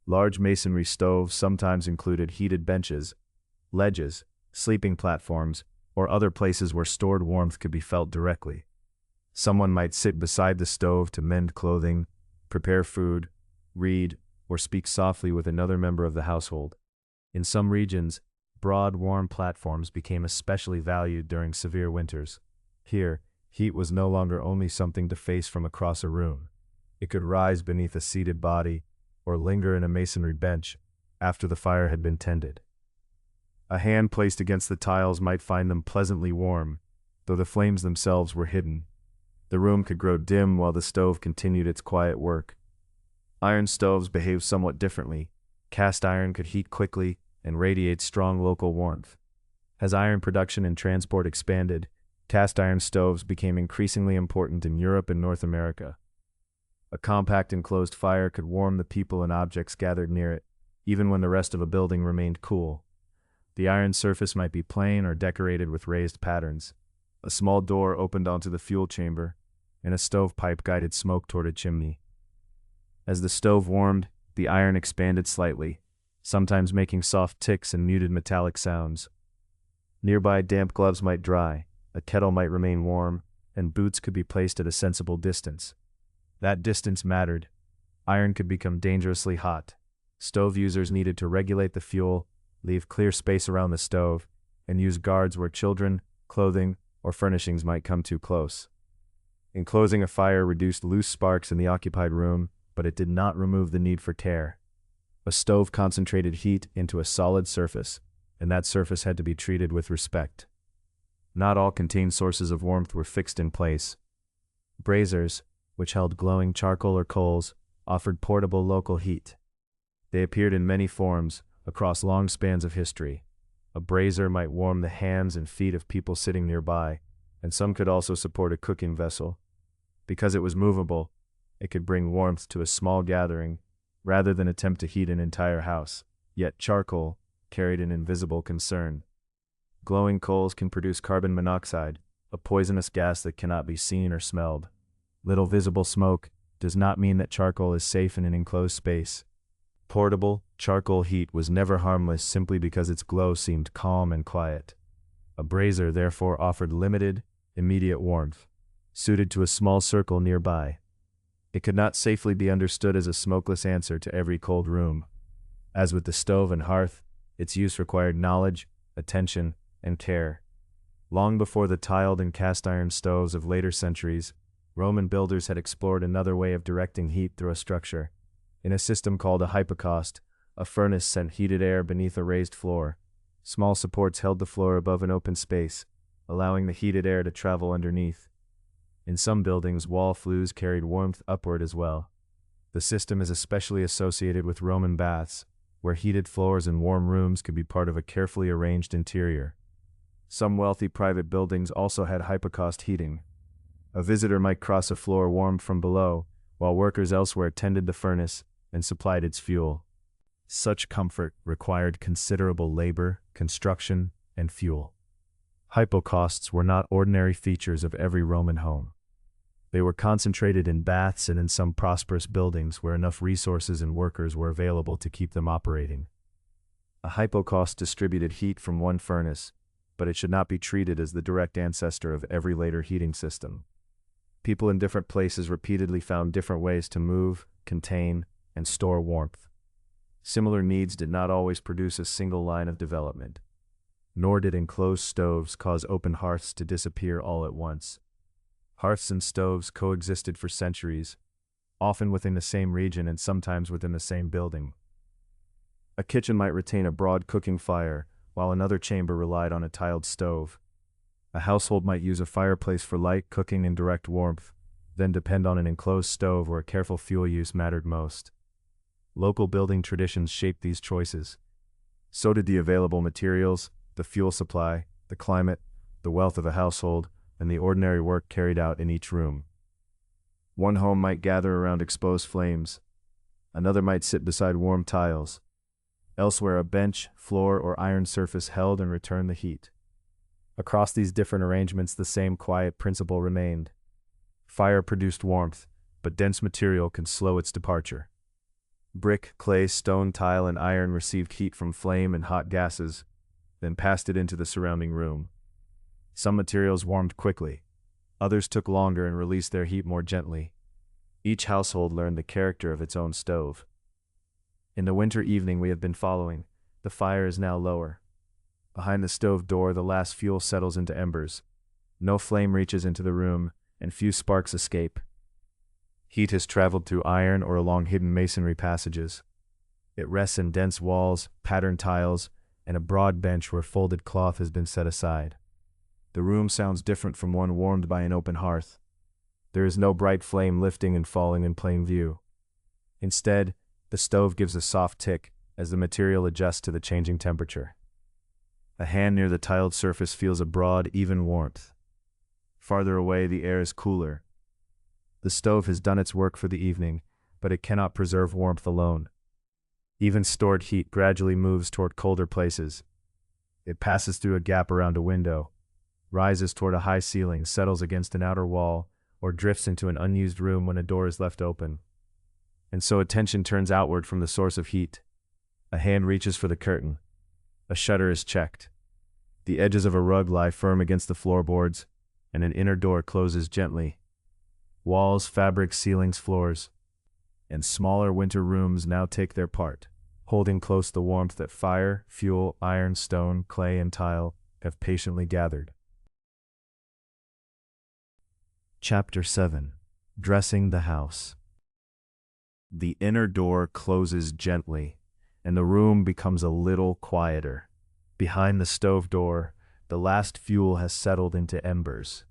A: Large masonry stoves sometimes included heated benches, ledges, sleeping platforms, or other places where stored warmth could be felt directly. Someone might sit beside the stove to mend clothing, prepare food, read, or speak softly with another member of the household. In some regions, broad, warm platforms became especially valued during severe winters. Here, heat was no longer only something to face from across a room. It could rise beneath a seated body or linger in a masonry bench after the fire had been tended. A hand placed against the tiles might find them pleasantly warm, though the flames themselves were hidden. The room could grow dim while the stove continued its quiet work. Iron stoves behaved somewhat differently. Cast iron could heat quickly and radiate strong local warmth. As iron production and transport expanded, cast iron stoves became increasingly important in Europe and North America. A compact enclosed fire could warm the people and objects gathered near it, even when the rest of a building remained cool. The iron surface might be plain or decorated with raised patterns. A small door opened onto the fuel chamber, and a stovepipe guided smoke toward a chimney. As the stove warmed, the iron expanded slightly, sometimes making soft ticks and muted metallic sounds. Nearby damp gloves might dry, a kettle might remain warm, and boots could be placed at a sensible distance. That distance mattered. Iron could become dangerously hot. Stove users needed to regulate the fuel, leave clear space around the stove, and use guards where children, clothing, or furnishings might come too close. Enclosing a fire reduced loose sparks in the occupied room, but it did not remove the need for care. A stove concentrated heat into a solid surface, and that surface had to be treated with respect. Not all contained sources of warmth were fixed in place. Braziers, which held glowing charcoal or coals, offered portable local heat. They appeared in many forms across long spans of history. A brazier might warm the hands and feet of people sitting nearby, and some could also support a cooking vessel. Because it was movable, it could bring warmth to a small gathering rather than attempt to heat an entire house. Yet charcoal carried an invisible concern. Glowing coals can produce carbon monoxide, a poisonous gas that cannot be seen or smelled. Little visible smoke does not mean that charcoal is safe in an enclosed space. Portable, charcoal heat was never harmless simply because its glow seemed calm and quiet. A brazier therefore offered limited, immediate warmth, suited to a small circle nearby. It could not safely be understood as a smokeless answer to every cold room. As with the stove and hearth, its use required knowledge, attention, and care. Long before the tiled and cast iron stoves of later centuries, Roman builders had explored another way of directing heat through a structure. In a system called a hypocaust, a furnace sent heated air beneath a raised floor. Small supports held the floor above an open space, allowing the heated air to travel underneath. In some buildings, wall flues carried warmth upward as well. The system is especially associated with Roman baths, where heated floors and warm rooms could be part of a carefully arranged interior. Some wealthy private buildings also had hypocaust heating. A visitor might cross a floor warmed from below, while workers elsewhere tended the furnace and supplied its fuel. Such comfort required considerable labor, construction, and fuel. Hypocausts were not ordinary features of every Roman home. They were concentrated in baths and in some prosperous buildings where enough resources and workers were available to keep them operating. A hypocaust distributed heat from one furnace, but it should not be treated as the direct ancestor of every later heating system. People in different places repeatedly found different ways to move, contain, and store warmth. Similar needs did not always produce a single line of development. Nor did enclosed stoves cause open hearths to disappear all at once. Hearths and stoves coexisted for centuries, often within the same region and sometimes within the same building. A kitchen might retain a broad cooking fire, while another chamber relied on a tiled stove. A household might use a fireplace for light cooking and direct warmth, then depend on an enclosed stove where careful fuel use mattered most. Local building traditions shaped these choices. So did the available materials, the fuel supply, the climate, the wealth of a household, and the ordinary work carried out in each room. One home might gather around exposed flames. Another might sit beside warm tiles. Elsewhere, a bench, floor, or iron surface held and returned the heat. Across these different arrangements, the same quiet principle remained. Fire produced warmth, but dense material can slow its departure. Brick, clay, stone, tile, and iron received heat from flame and hot gases, then passed it into the surrounding room. Some materials warmed quickly, others took longer and released their heat more gently. Each household learned the character of its own stove. In the winter evening we have been following, the fire is now lower. Behind the stove door, the last fuel settles into embers. No flame reaches into the room, and few sparks escape. Heat has traveled through iron or along hidden masonry passages. It rests in dense walls, patterned tiles, and a broad bench where folded cloth has been set aside. The room sounds different from one warmed by an open hearth. There is no bright flame lifting and falling in plain view. Instead, the stove gives a soft tick as the material adjusts to the changing temperature. A hand near the tiled surface feels a broad, even warmth. Farther away, the air is cooler. The stove has done its work for the evening, but it cannot preserve warmth alone. Even stored heat gradually moves toward colder places. It passes through a gap around a window, rises toward a high ceiling, settles against an outer wall, or drifts into an unused room when a door is left open. And so attention turns outward from the source of heat. A hand reaches for the curtain. A shutter is checked. The edges of a rug lie firm against the floorboards, and an inner door closes gently. Walls, fabrics, ceilings, floors, and smaller winter rooms now take their part, holding close the warmth that fire, fuel, iron, stone, clay, and tile have patiently gathered. Chapter 7. Dressing the House. The inner door closes gently, and the room becomes a little quieter. Behind the stove door, the last fuel has settled into embers.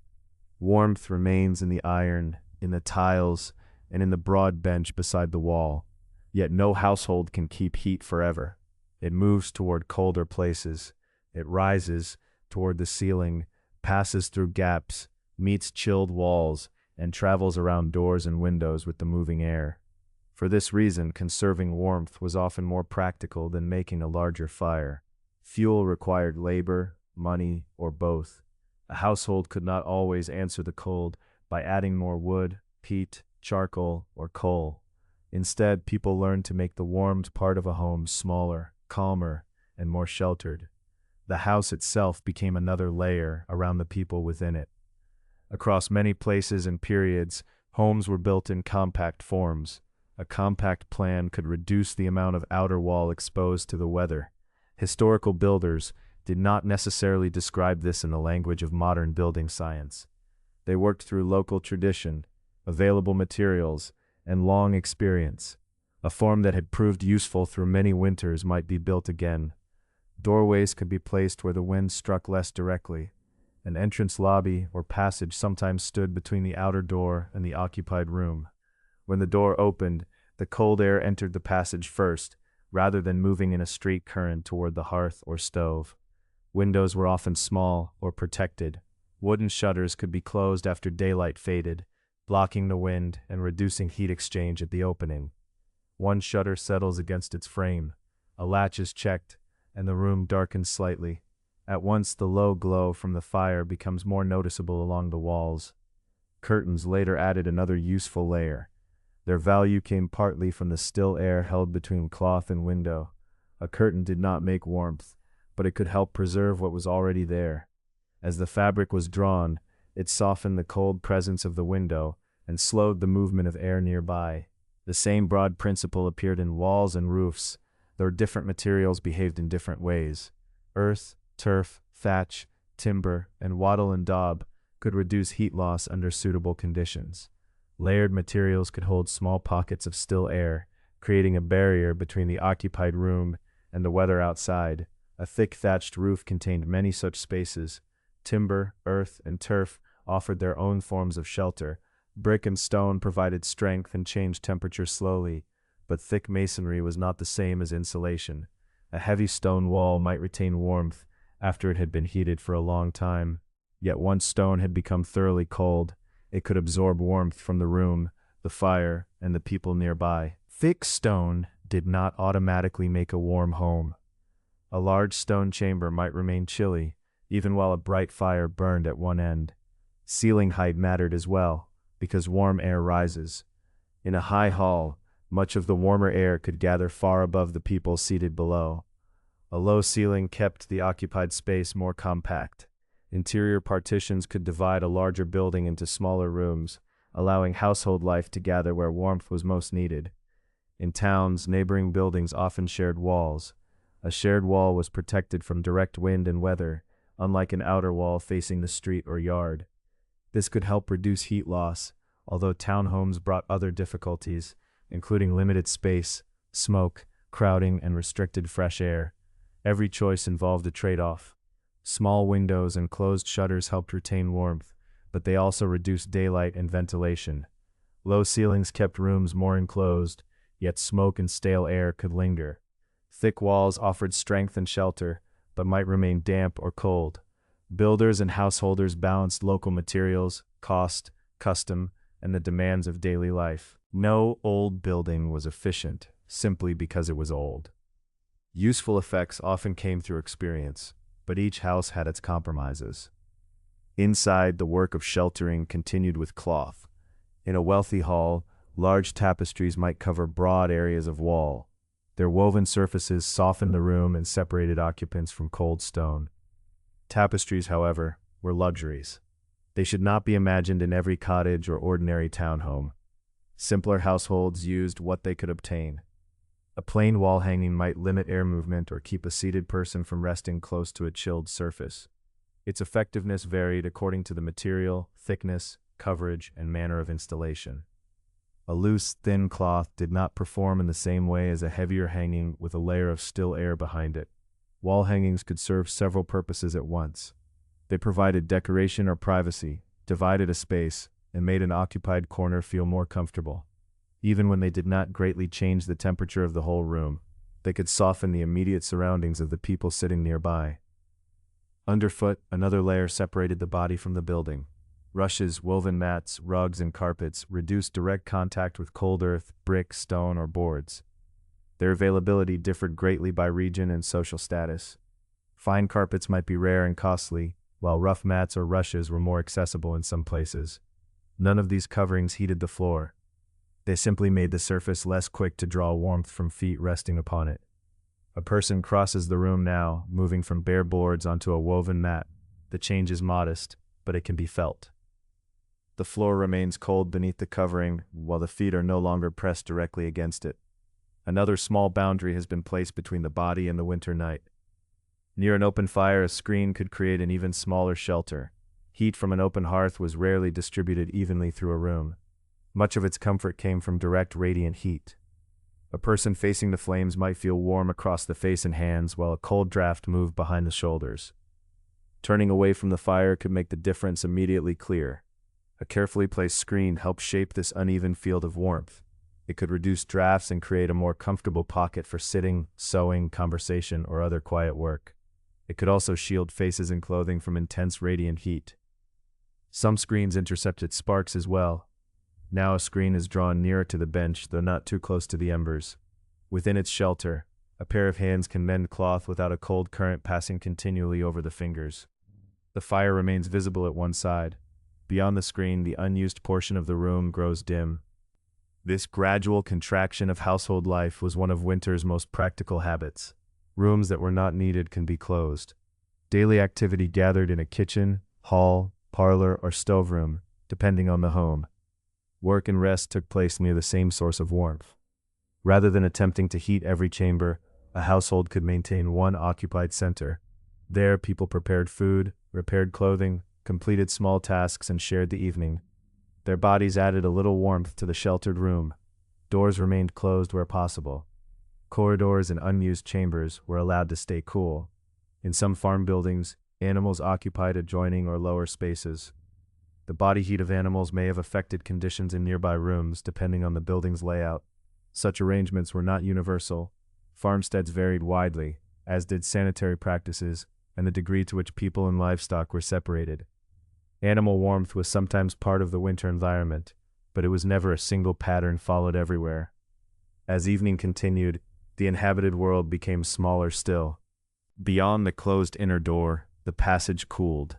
A: Warmth remains in the iron, in the tiles, and in the broad bench beside the wall. Yet no household can keep heat forever. It moves toward colder places. It rises toward the ceiling, passes through gaps, meets chilled walls, and travels around doors and windows with the moving air. For this reason, conserving warmth was often more practical than making a larger fire. Fuel required labor, money, or both. A household could not always answer the cold by adding more wood, peat, charcoal, or coal. Instead, people learned to make the warmed part of a home smaller, calmer, and more sheltered. The house itself became another layer around the people within it. Across many places and periods, homes were built in compact forms. A compact plan could reduce the amount of outer wall exposed to the weather. Historical builders did not necessarily describe this in the language of modern building science. They worked through local tradition, available materials, and long experience. A form that had proved useful through many winters might be built again. Doorways could be placed where the wind struck less directly. An entrance lobby or passage sometimes stood between the outer door and the occupied room. When the door opened, the cold air entered the passage first, rather than moving in a straight current toward the hearth or stove. Windows were often small or protected. Wooden shutters could be closed after daylight faded, blocking the wind and reducing heat exchange at the opening. One shutter settles against its frame. A latch is checked, and the room darkens slightly. At once the low glow from the fire becomes more noticeable along the walls. Curtains later added another useful layer. Their value came partly from the still air held between cloth and window. A curtain did not make warmth, but it could help preserve what was already there. As the fabric was drawn, it softened the cold presence of the window and slowed the movement of air nearby. The same broad principle appeared in walls and roofs, though different materials behaved in different ways. Earth, turf, thatch, timber, and wattle and daub could reduce heat loss under suitable conditions. Layered materials could hold small pockets of still air, creating a barrier between the occupied room and the weather outside. A thick thatched roof contained many such spaces. Timber, earth, and turf offered their own forms of shelter. Brick and stone provided strength and changed temperature slowly, but thick masonry was not the same as insulation. A heavy stone wall might retain warmth after it had been heated for a long time. Yet once stone had become thoroughly cold, it could absorb warmth from the room, the fire, and the people nearby. Thick stone did not automatically make a warm home. A large stone chamber might remain chilly, even while a bright fire burned at one end. Ceiling height mattered as well. because warm air rises. In a high hall, much of the warmer air could gather far above the people seated below. A low ceiling kept the occupied space more compact. Interior partitions could divide a larger building into smaller rooms, allowing household life to gather where warmth was most needed. In towns, neighboring buildings often shared walls. A shared wall was protected from direct wind and weather, unlike an outer wall facing the street or yard. This could help reduce heat loss, although townhomes brought other difficulties, including limited space, smoke, crowding, and restricted fresh air. Every choice involved a trade-off. Small windows and closed shutters helped retain warmth, but they also reduced daylight and ventilation. Low ceilings kept rooms more enclosed, yet smoke and stale air could linger. Thick walls offered strength and shelter, but might remain damp or cold. Builders and householders balanced local materials, cost, custom, and the demands of daily life. No old building was efficient simply because it was old. Useful effects often came through experience, but each house had its compromises. Inside, the work of sheltering continued with cloth. In a wealthy hall, large tapestries might cover broad areas of wall. Their woven surfaces softened the room and separated occupants from cold stone. Tapestries, however, were luxuries. They should not be imagined in every cottage or ordinary townhome. Simpler households used what they could obtain. A plain wall hanging might limit air movement or keep a seated person from resting close to a chilled surface. Its effectiveness varied according to the material, thickness, coverage, and manner of installation. A loose, thin cloth did not perform in the same way as a heavier hanging with a layer of still air behind it. Wall hangings could serve several purposes at once. They provided decoration or privacy, divided a space, and made an occupied corner feel more comfortable. Even when they did not greatly change the temperature of the whole room, they could soften the immediate surroundings of the people sitting nearby. Underfoot, another layer separated the body from the building. Rushes, woven mats, rugs, and carpets reduced direct contact with cold earth, brick, stone, or boards. Their availability differed greatly by region and social status. Fine carpets might be rare and costly, while rough mats or rushes were more accessible in some places. None of these coverings heated the floor. They simply made the surface less quick to draw warmth from feet resting upon it. A person crosses the room now, moving from bare boards onto a woven mat. The change is modest, but it can be felt. The floor remains cold beneath the covering, while the feet are no longer pressed directly against it. Another small boundary has been placed between the body and the winter night. Near an open fire, a screen could create an even smaller shelter. Heat from an open hearth was rarely distributed evenly through a room. Much of its comfort came from direct radiant heat. A person facing the flames might feel warm across the face and hands, while a cold draft moved behind the shoulders. Turning away from the fire could make the difference immediately clear. A carefully placed screen helped shape this uneven field of warmth. It could reduce drafts and create a more comfortable pocket for sitting, sewing, conversation, or other quiet work. It could also shield faces and clothing from intense radiant heat. Some screens intercepted sparks as well. Now a screen is drawn nearer to the bench, though not too close to the embers. Within its shelter, a pair of hands can mend cloth without a cold current passing continually over the fingers. The fire remains visible at one side. Beyond the screen, the unused portion of the room grows dim. This gradual contraction of household life was one of winter's most practical habits. Rooms that were not needed can be closed. Daily activity gathered in a kitchen, hall, parlor, or stoveroom, depending on the home. Work and rest took place near the same source of warmth. Rather than attempting to heat every chamber, a household could maintain one occupied center. There, people prepared food, repaired clothing, completed small tasks, and shared the evening. Their bodies added a little warmth to the sheltered room. Doors remained closed where possible. Corridors and unused chambers were allowed to stay cool. In some farm buildings, animals occupied adjoining or lower spaces. The body heat of animals may have affected conditions in nearby rooms, depending on the building's layout. Such arrangements were not universal. Farmsteads varied widely, as did sanitary practices and the degree to which people and livestock were separated. Animal warmth was sometimes part of the winter environment, but it was never a single pattern followed everywhere. As evening continued, the inhabited world became smaller still. Beyond the closed inner door, the passage cooled.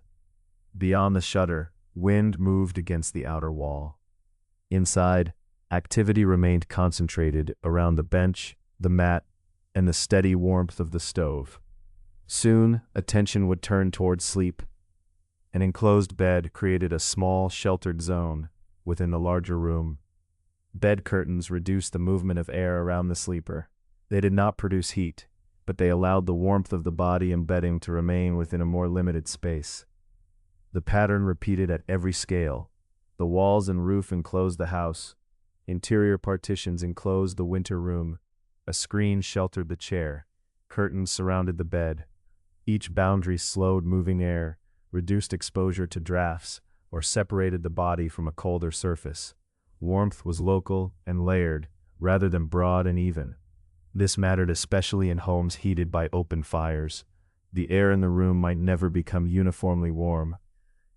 A: Beyond the shutter, wind moved against the outer wall. Inside, activity remained concentrated around the bench, the mat, and the steady warmth of the stove. Soon, attention would turn toward sleep. An enclosed bed created a small, sheltered zone within the larger room. Bed curtains reduced the movement of air around the sleeper. They did not produce heat, but they allowed the warmth of the body and bedding to remain within a more limited space. The pattern repeated at every scale. The walls and roof enclosed the house. Interior partitions enclosed the winter room. A screen sheltered the chair. Curtains surrounded the bed. Each boundary slowed moving air, reduced exposure to drafts, or separated the body from a colder surface. Warmth was local and layered, rather than broad and even. This mattered especially in homes heated by open fires. The air in the room might never become uniformly warm.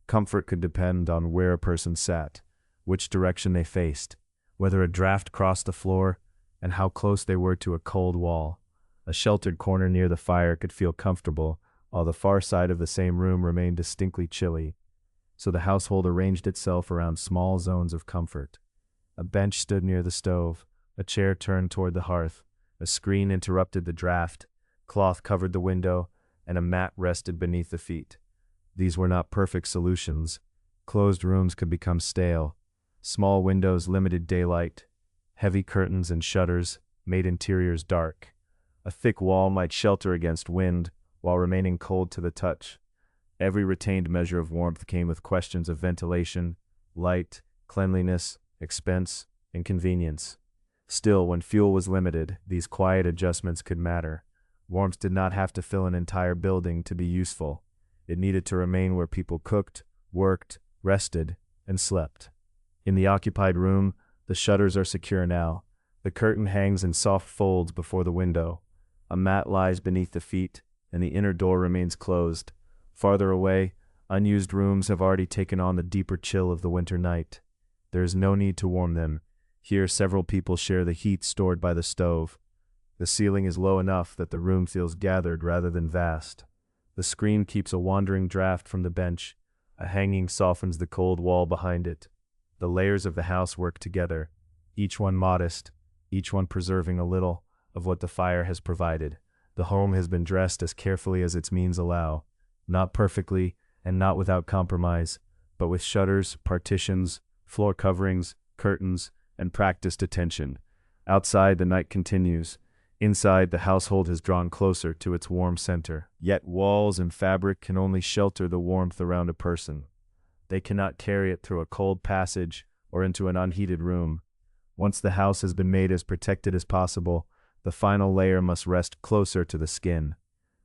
A: Comfort could depend on where a person sat, which direction they faced, whether a draft crossed the floor, and how close they were to a cold wall. A sheltered corner near the fire could feel comfortable, while the far side of the same room remained distinctly chilly. So the household arranged itself around small zones of comfort. A bench stood near the stove, a chair turned toward the hearth, a screen interrupted the draft, cloth covered the window, and a mat rested beneath the feet. These were not perfect solutions. Closed rooms could become stale. Small windows limited daylight. Heavy curtains and shutters made interiors dark. A thick wall might shelter against wind while remaining cold to the touch. Every retained measure of warmth came with questions of ventilation, light, cleanliness, expense, and convenience. Still, when fuel was limited, these quiet adjustments could matter. Warmth did not have to fill an entire building to be useful. It needed to remain where people cooked, worked, rested, and slept. In the occupied room, the shutters are secure now. The curtain hangs in soft folds before the window. A mat lies beneath the feet, and the inner door remains closed. Farther away, unused rooms have already taken on the deeper chill of the winter night. There is no need to warm them. Here, several people share the heat stored by the stove. The ceiling is low enough that the room feels gathered rather than vast. The screen keeps a wandering draft from the bench. A hanging softens the cold wall behind it. The layers of the house work together, each one modest, each one preserving a little of what the fire has provided. The home has been dressed as carefully as its means allow, not perfectly and not without compromise, but with shutters, partitions, floor coverings, curtains, and practiced attention. Outside, the night continues. Inside, the household has drawn closer to its warm center. Yet walls and fabric can only shelter the warmth around a person. They cannot carry it through a cold passage or into an unheated room. Once the house has been made as protected as possible, the final layer must rest closer to the skin.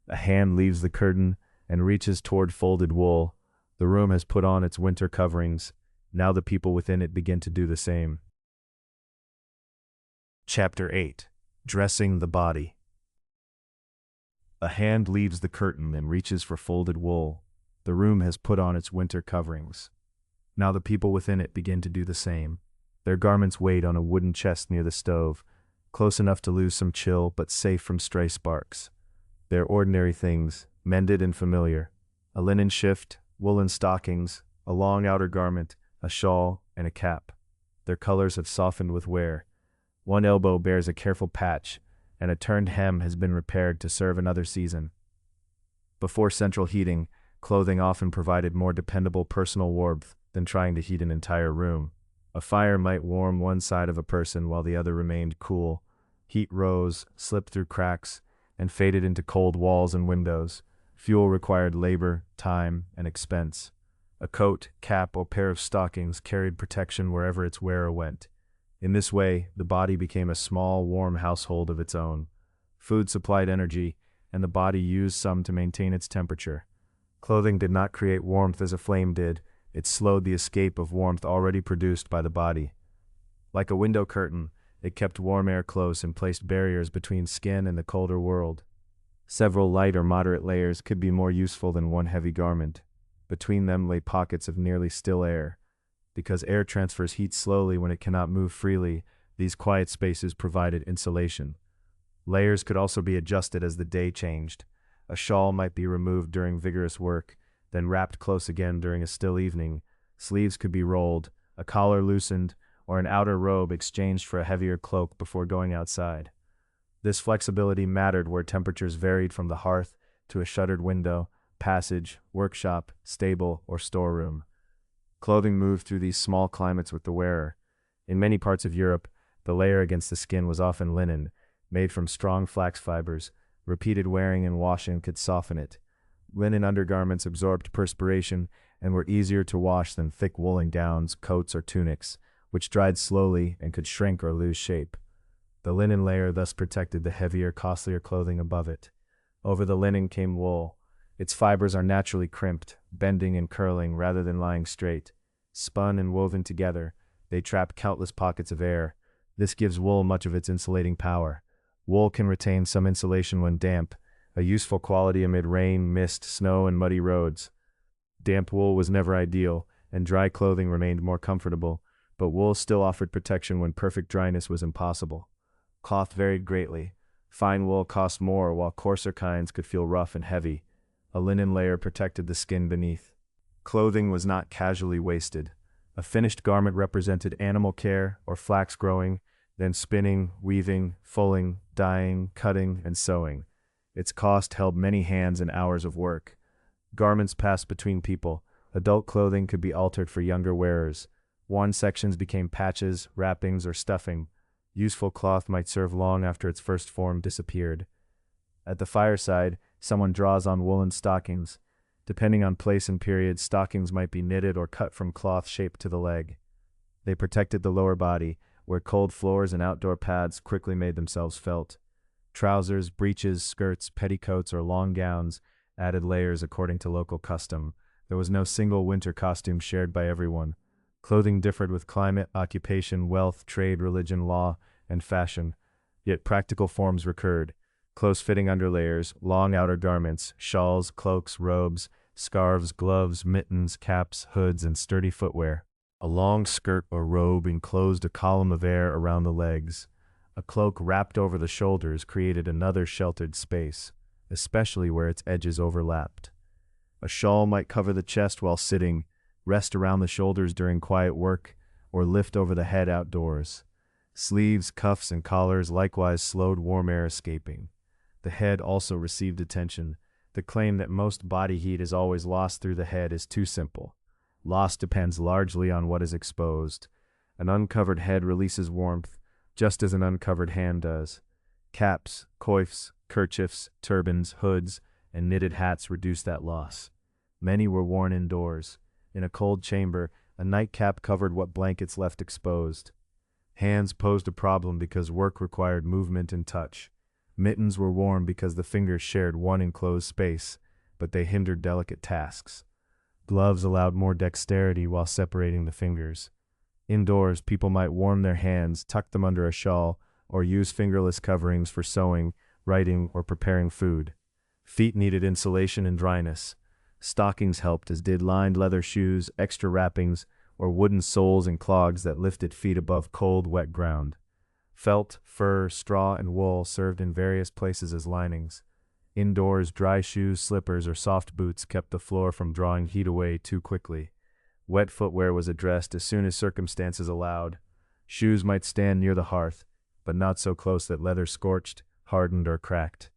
A: A hand leaves the curtain and reaches toward folded wool. The room has put on its winter coverings. Now the people within it begin to do the same. Chapter 8. Dressing the Body. A hand leaves the curtain and reaches for folded wool. The room has put on its winter coverings. Now the people within it begin to do the same. Their garments wait on a wooden chest near the stove, close enough to lose some chill but safe from stray sparks. They're ordinary things, mended and familiar. A linen shift, woolen stockings, a long outer garment, a shawl, and a cap. Their colors have softened with wear. One elbow bears a careful patch, and a turned hem has been repaired to serve another season. Before central heating, clothing often provided more dependable personal warmth than trying to heat an entire room. A fire might warm one side of a person while the other remained cool. Heat rose, slipped through cracks, and faded into cold walls and windows. Fuel required labor, time, and expense. A coat, cap, or pair of stockings carried protection wherever its wearer went. In this way, the body became a small, warm household of its own. Food supplied energy, and the body used some to maintain its temperature. Clothing did not create warmth as a flame did. It slowed the escape of warmth already produced by the body. Like a window curtain, it kept warm air close and placed barriers between skin and the colder world. Several light or moderate layers could be more useful than one heavy garment. Between them lay pockets of nearly still air. Because air transfers heat slowly when it cannot move freely, these quiet spaces provided insulation. Layers could also be adjusted as the day changed. A shawl might be removed during vigorous work, then wrapped close again during a still evening. Sleeves could be rolled, a collar loosened, or an outer robe exchanged for a heavier cloak before going outside. This flexibility mattered where temperatures varied from the hearth to a shuttered window, passage, workshop, stable, or storeroom. Clothing moved through these small climates with the wearer. In many parts of Europe, the layer against the skin was often linen, made from strong flax fibers. Repeated wearing and washing could soften it. Linen undergarments absorbed perspiration and were easier to wash than thick woolen gowns, coats, or tunics, which dried slowly and could shrink or lose shape. The linen layer thus protected the heavier, costlier clothing above it. Over the linen came wool. Its fibers are naturally crimped, bending and curling rather than lying straight. Spun and woven together, they trap countless pockets of air. This gives wool much of its insulating power. Wool can retain some insulation when damp, a useful quality amid rain, mist, snow, and muddy roads. Damp wool was never ideal, and dry clothing remained more comfortable, but wool still offered protection when perfect dryness was impossible. Cloth varied greatly. Fine wool cost more, while coarser kinds could feel rough and heavy. A linen layer protected the skin beneath. Clothing was not casually wasted. A finished garment represented animal care or flax growing, then spinning, weaving, fulling, dyeing, cutting, and sewing. Its cost held many hands and hours of work. Garments passed between people. Adult clothing could be altered for younger wearers. Worn sections became patches, wrappings, or stuffing. Useful cloth might serve long after its first form disappeared. At the fireside, someone draws on woolen stockings. Depending on place and period, stockings might be knitted or cut from cloth shaped to the leg. They protected the lower body, where cold floors and outdoor pads quickly made themselves felt. Trousers, breeches, skirts, petticoats, or long gowns added layers according to local custom. There was no single winter costume shared by everyone. Clothing differed with climate, occupation, wealth, trade, religion, law, and fashion. Yet practical forms recurred. Close-fitting underlayers, long outer garments, shawls, cloaks, robes, scarves, gloves, mittens, caps, hoods, and sturdy footwear. A long skirt or robe enclosed a column of air around the legs. A cloak wrapped over the shoulders created another sheltered space, especially where its edges overlapped. A shawl might cover the chest while sitting, rest around the shoulders during quiet work, or lift over the head outdoors. Sleeves, cuffs, and collars likewise slowed warm air escaping. The head also received attention. The claim that most body heat is always lost through the head is too simple. Loss depends largely on what is exposed. An uncovered head releases warmth, just as an uncovered hand does. Caps, coifs, kerchiefs, turbans, hoods, and knitted hats reduce that loss. Many were worn indoors. In a cold chamber, a nightcap covered what blankets left exposed. Hands posed a problem because work required movement and touch. Mittens were worn because the fingers shared one enclosed space, but they hindered delicate tasks. Gloves allowed more dexterity while separating the fingers. Indoors, people might warm their hands, tuck them under a shawl, or use fingerless coverings for sewing, writing, or preparing food. Feet needed insulation and dryness. Stockings helped, as did lined leather shoes, extra wrappings, or wooden soles and clogs that lifted feet above cold, wet ground. Felt, fur, straw, and wool served in various places as linings. Indoors, dry shoes, slippers, or soft boots kept the floor from drawing heat away too quickly. Wet footwear was addressed as soon as circumstances allowed. Shoes might stand near the hearth, but not so close that leather scorched, hardened, or cracked.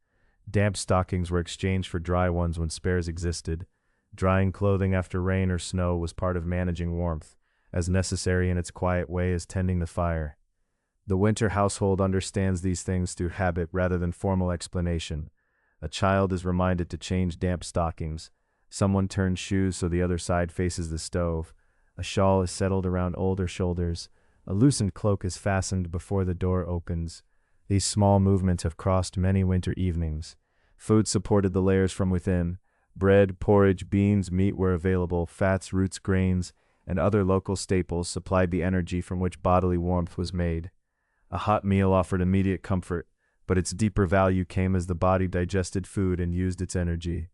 A: Damp stockings were exchanged for dry ones when spares existed. Drying clothing after rain or snow was part of managing warmth, as necessary in its quiet way as tending the fire. The winter household understands these things through habit rather than formal explanation. A child is reminded to change damp stockings. Someone turns shoes so the other side faces the stove. A shawl is settled around older shoulders. A loosened cloak is fastened before the door opens. These small movements have crossed many winter evenings. Food supported the layers from within. Bread, porridge, beans, meat were available. Fats, roots, grains, and other local staples supplied the energy from which bodily warmth was made. A hot meal offered immediate comfort, but its deeper value came as the body digested food and used its energy.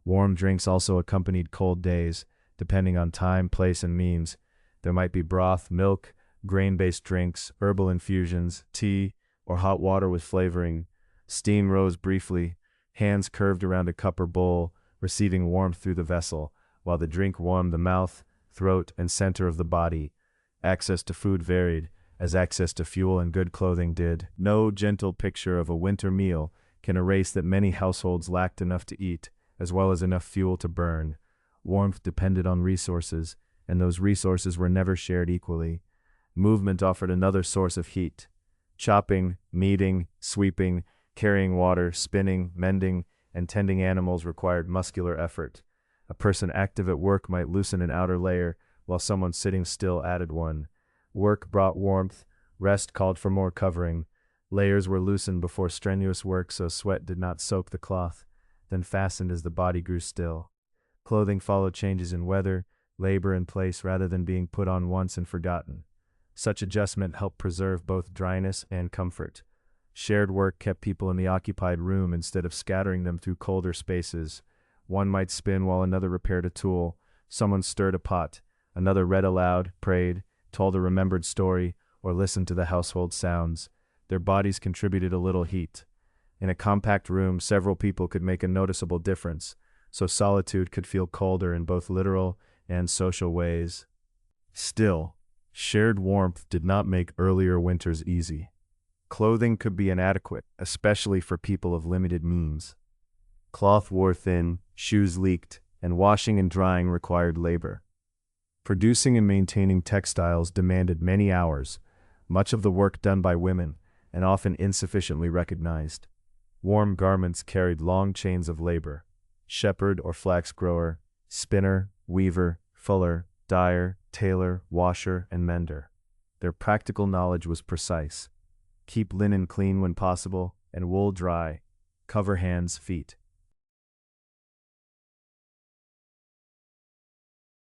A: Warm drinks also accompanied cold days, depending on time, place, and means. There might be broth, milk, grain-based drinks, herbal infusions, tea, or hot water with flavoring. Steam rose briefly, hands curved around a cup or bowl, receiving warmth through the vessel, while the drink warmed the mouth, throat, and center of the body. Access to food varied, as access to fuel and good clothing did. No gentle picture of a winter meal can erase that many households lacked enough to eat, as well as enough fuel to burn. Warmth depended on resources, and those resources were never shared equally. Movement offered another source of heat. Chopping, kneading, sweeping, carrying water, spinning, mending, and tending animals required muscular effort. A person active at work might loosen an outer layer, while someone sitting still added one. Work brought warmth, rest called for more covering. Layers were loosened before strenuous work so sweat did not soak the cloth, then fastened as the body grew still. Clothing followed changes in weather, labor and place rather than being put on once and forgotten. Such adjustment helped preserve both dryness and comfort. Shared work kept people in the occupied room instead of scattering them through colder spaces. One might spin while another repaired a tool, someone stirred a pot, another read aloud, prayed, told a remembered story, or listened to the household sounds. Their bodies contributed a little heat. In a compact room, several people could make a noticeable difference, so solitude could feel colder in both literal and social ways. Still, shared warmth did not make earlier winters easy. Clothing could be inadequate, especially for people of limited means. Cloth wore thin, shoes leaked, and washing and drying required labor. Producing and maintaining textiles demanded many hours, much of the work done by women, and often insufficiently recognized. Warm garments carried long chains of labor: shepherd or flax grower, spinner, weaver, fuller, dyer, tailor, washer, and mender. Their practical knowledge was precise. Keep linen clean when possible, and wool dry. Cover hands, feet.